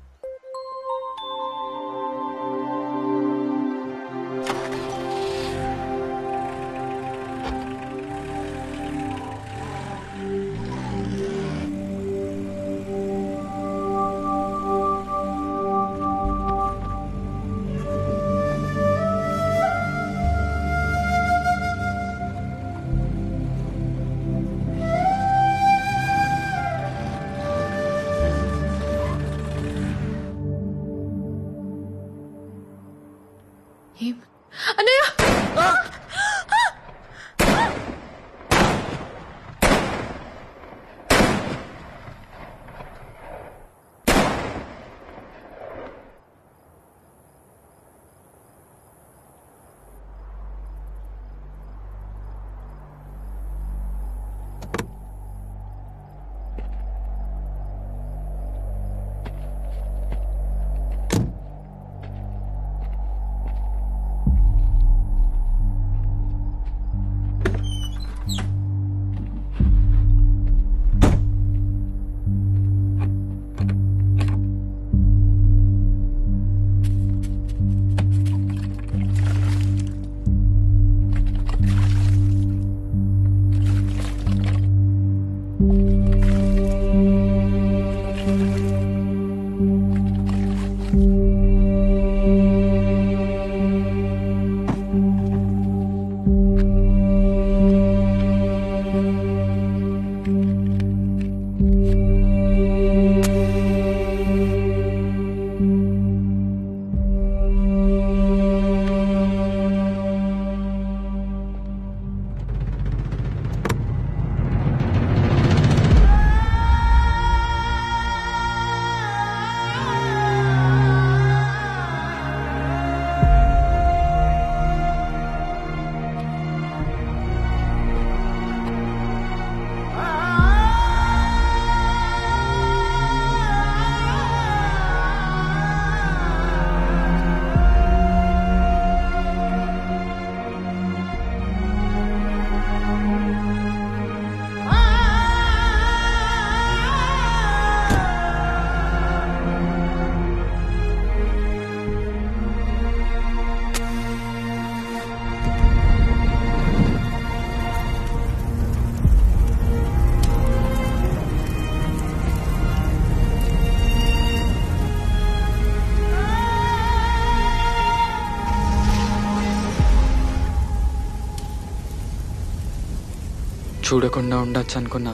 చూడకుండా ఉండొచ్చు అనుకున్నా,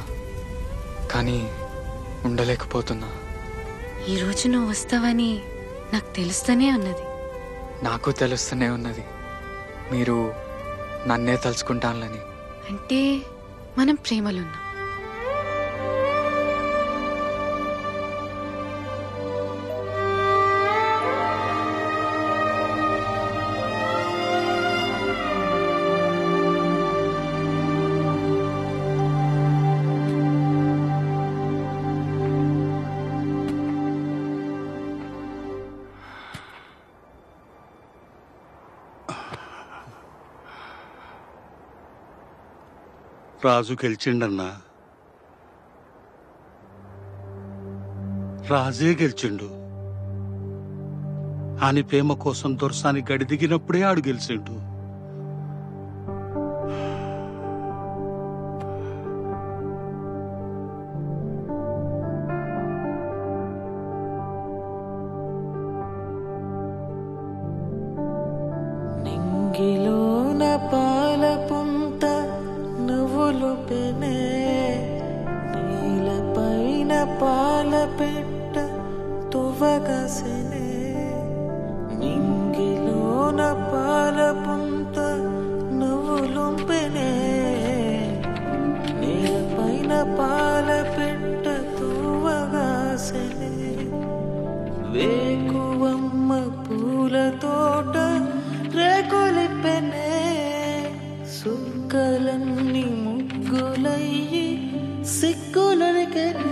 కానీ ఉండలేకపోతున్నా. ఈరోజు నువ్వు వస్తావని నాకు తెలుస్తూనే ఉన్నది. నాకు తెలుస్తూనే ఉన్నది మీరు నన్నే తలుచుకుంటానులని. అంటే మనం ప్రేమలున్నాం. రాజు గెలిచిండన్నా. రాజే గెలిచిండు. ఆని ప్రేమ కోసం దొరసాని గడి దిగినప్పుడే ఆడు గెలిచిండు. నింగిలోన పాల పుంత నువ్వులు పెనే, నీలపైన పాల పెట్ట తువ్వగసెనే. నింగిలోన పాల పుంత నువ్వులు పెనే, నీలపైన పాల పెట్ట తువ్వగసెనే. వేకువమ్మ పూల తోట రేకులిపెనే, సుక్కలన్నీ ముగ్గులయ్యి సిగ్గులరికెనే.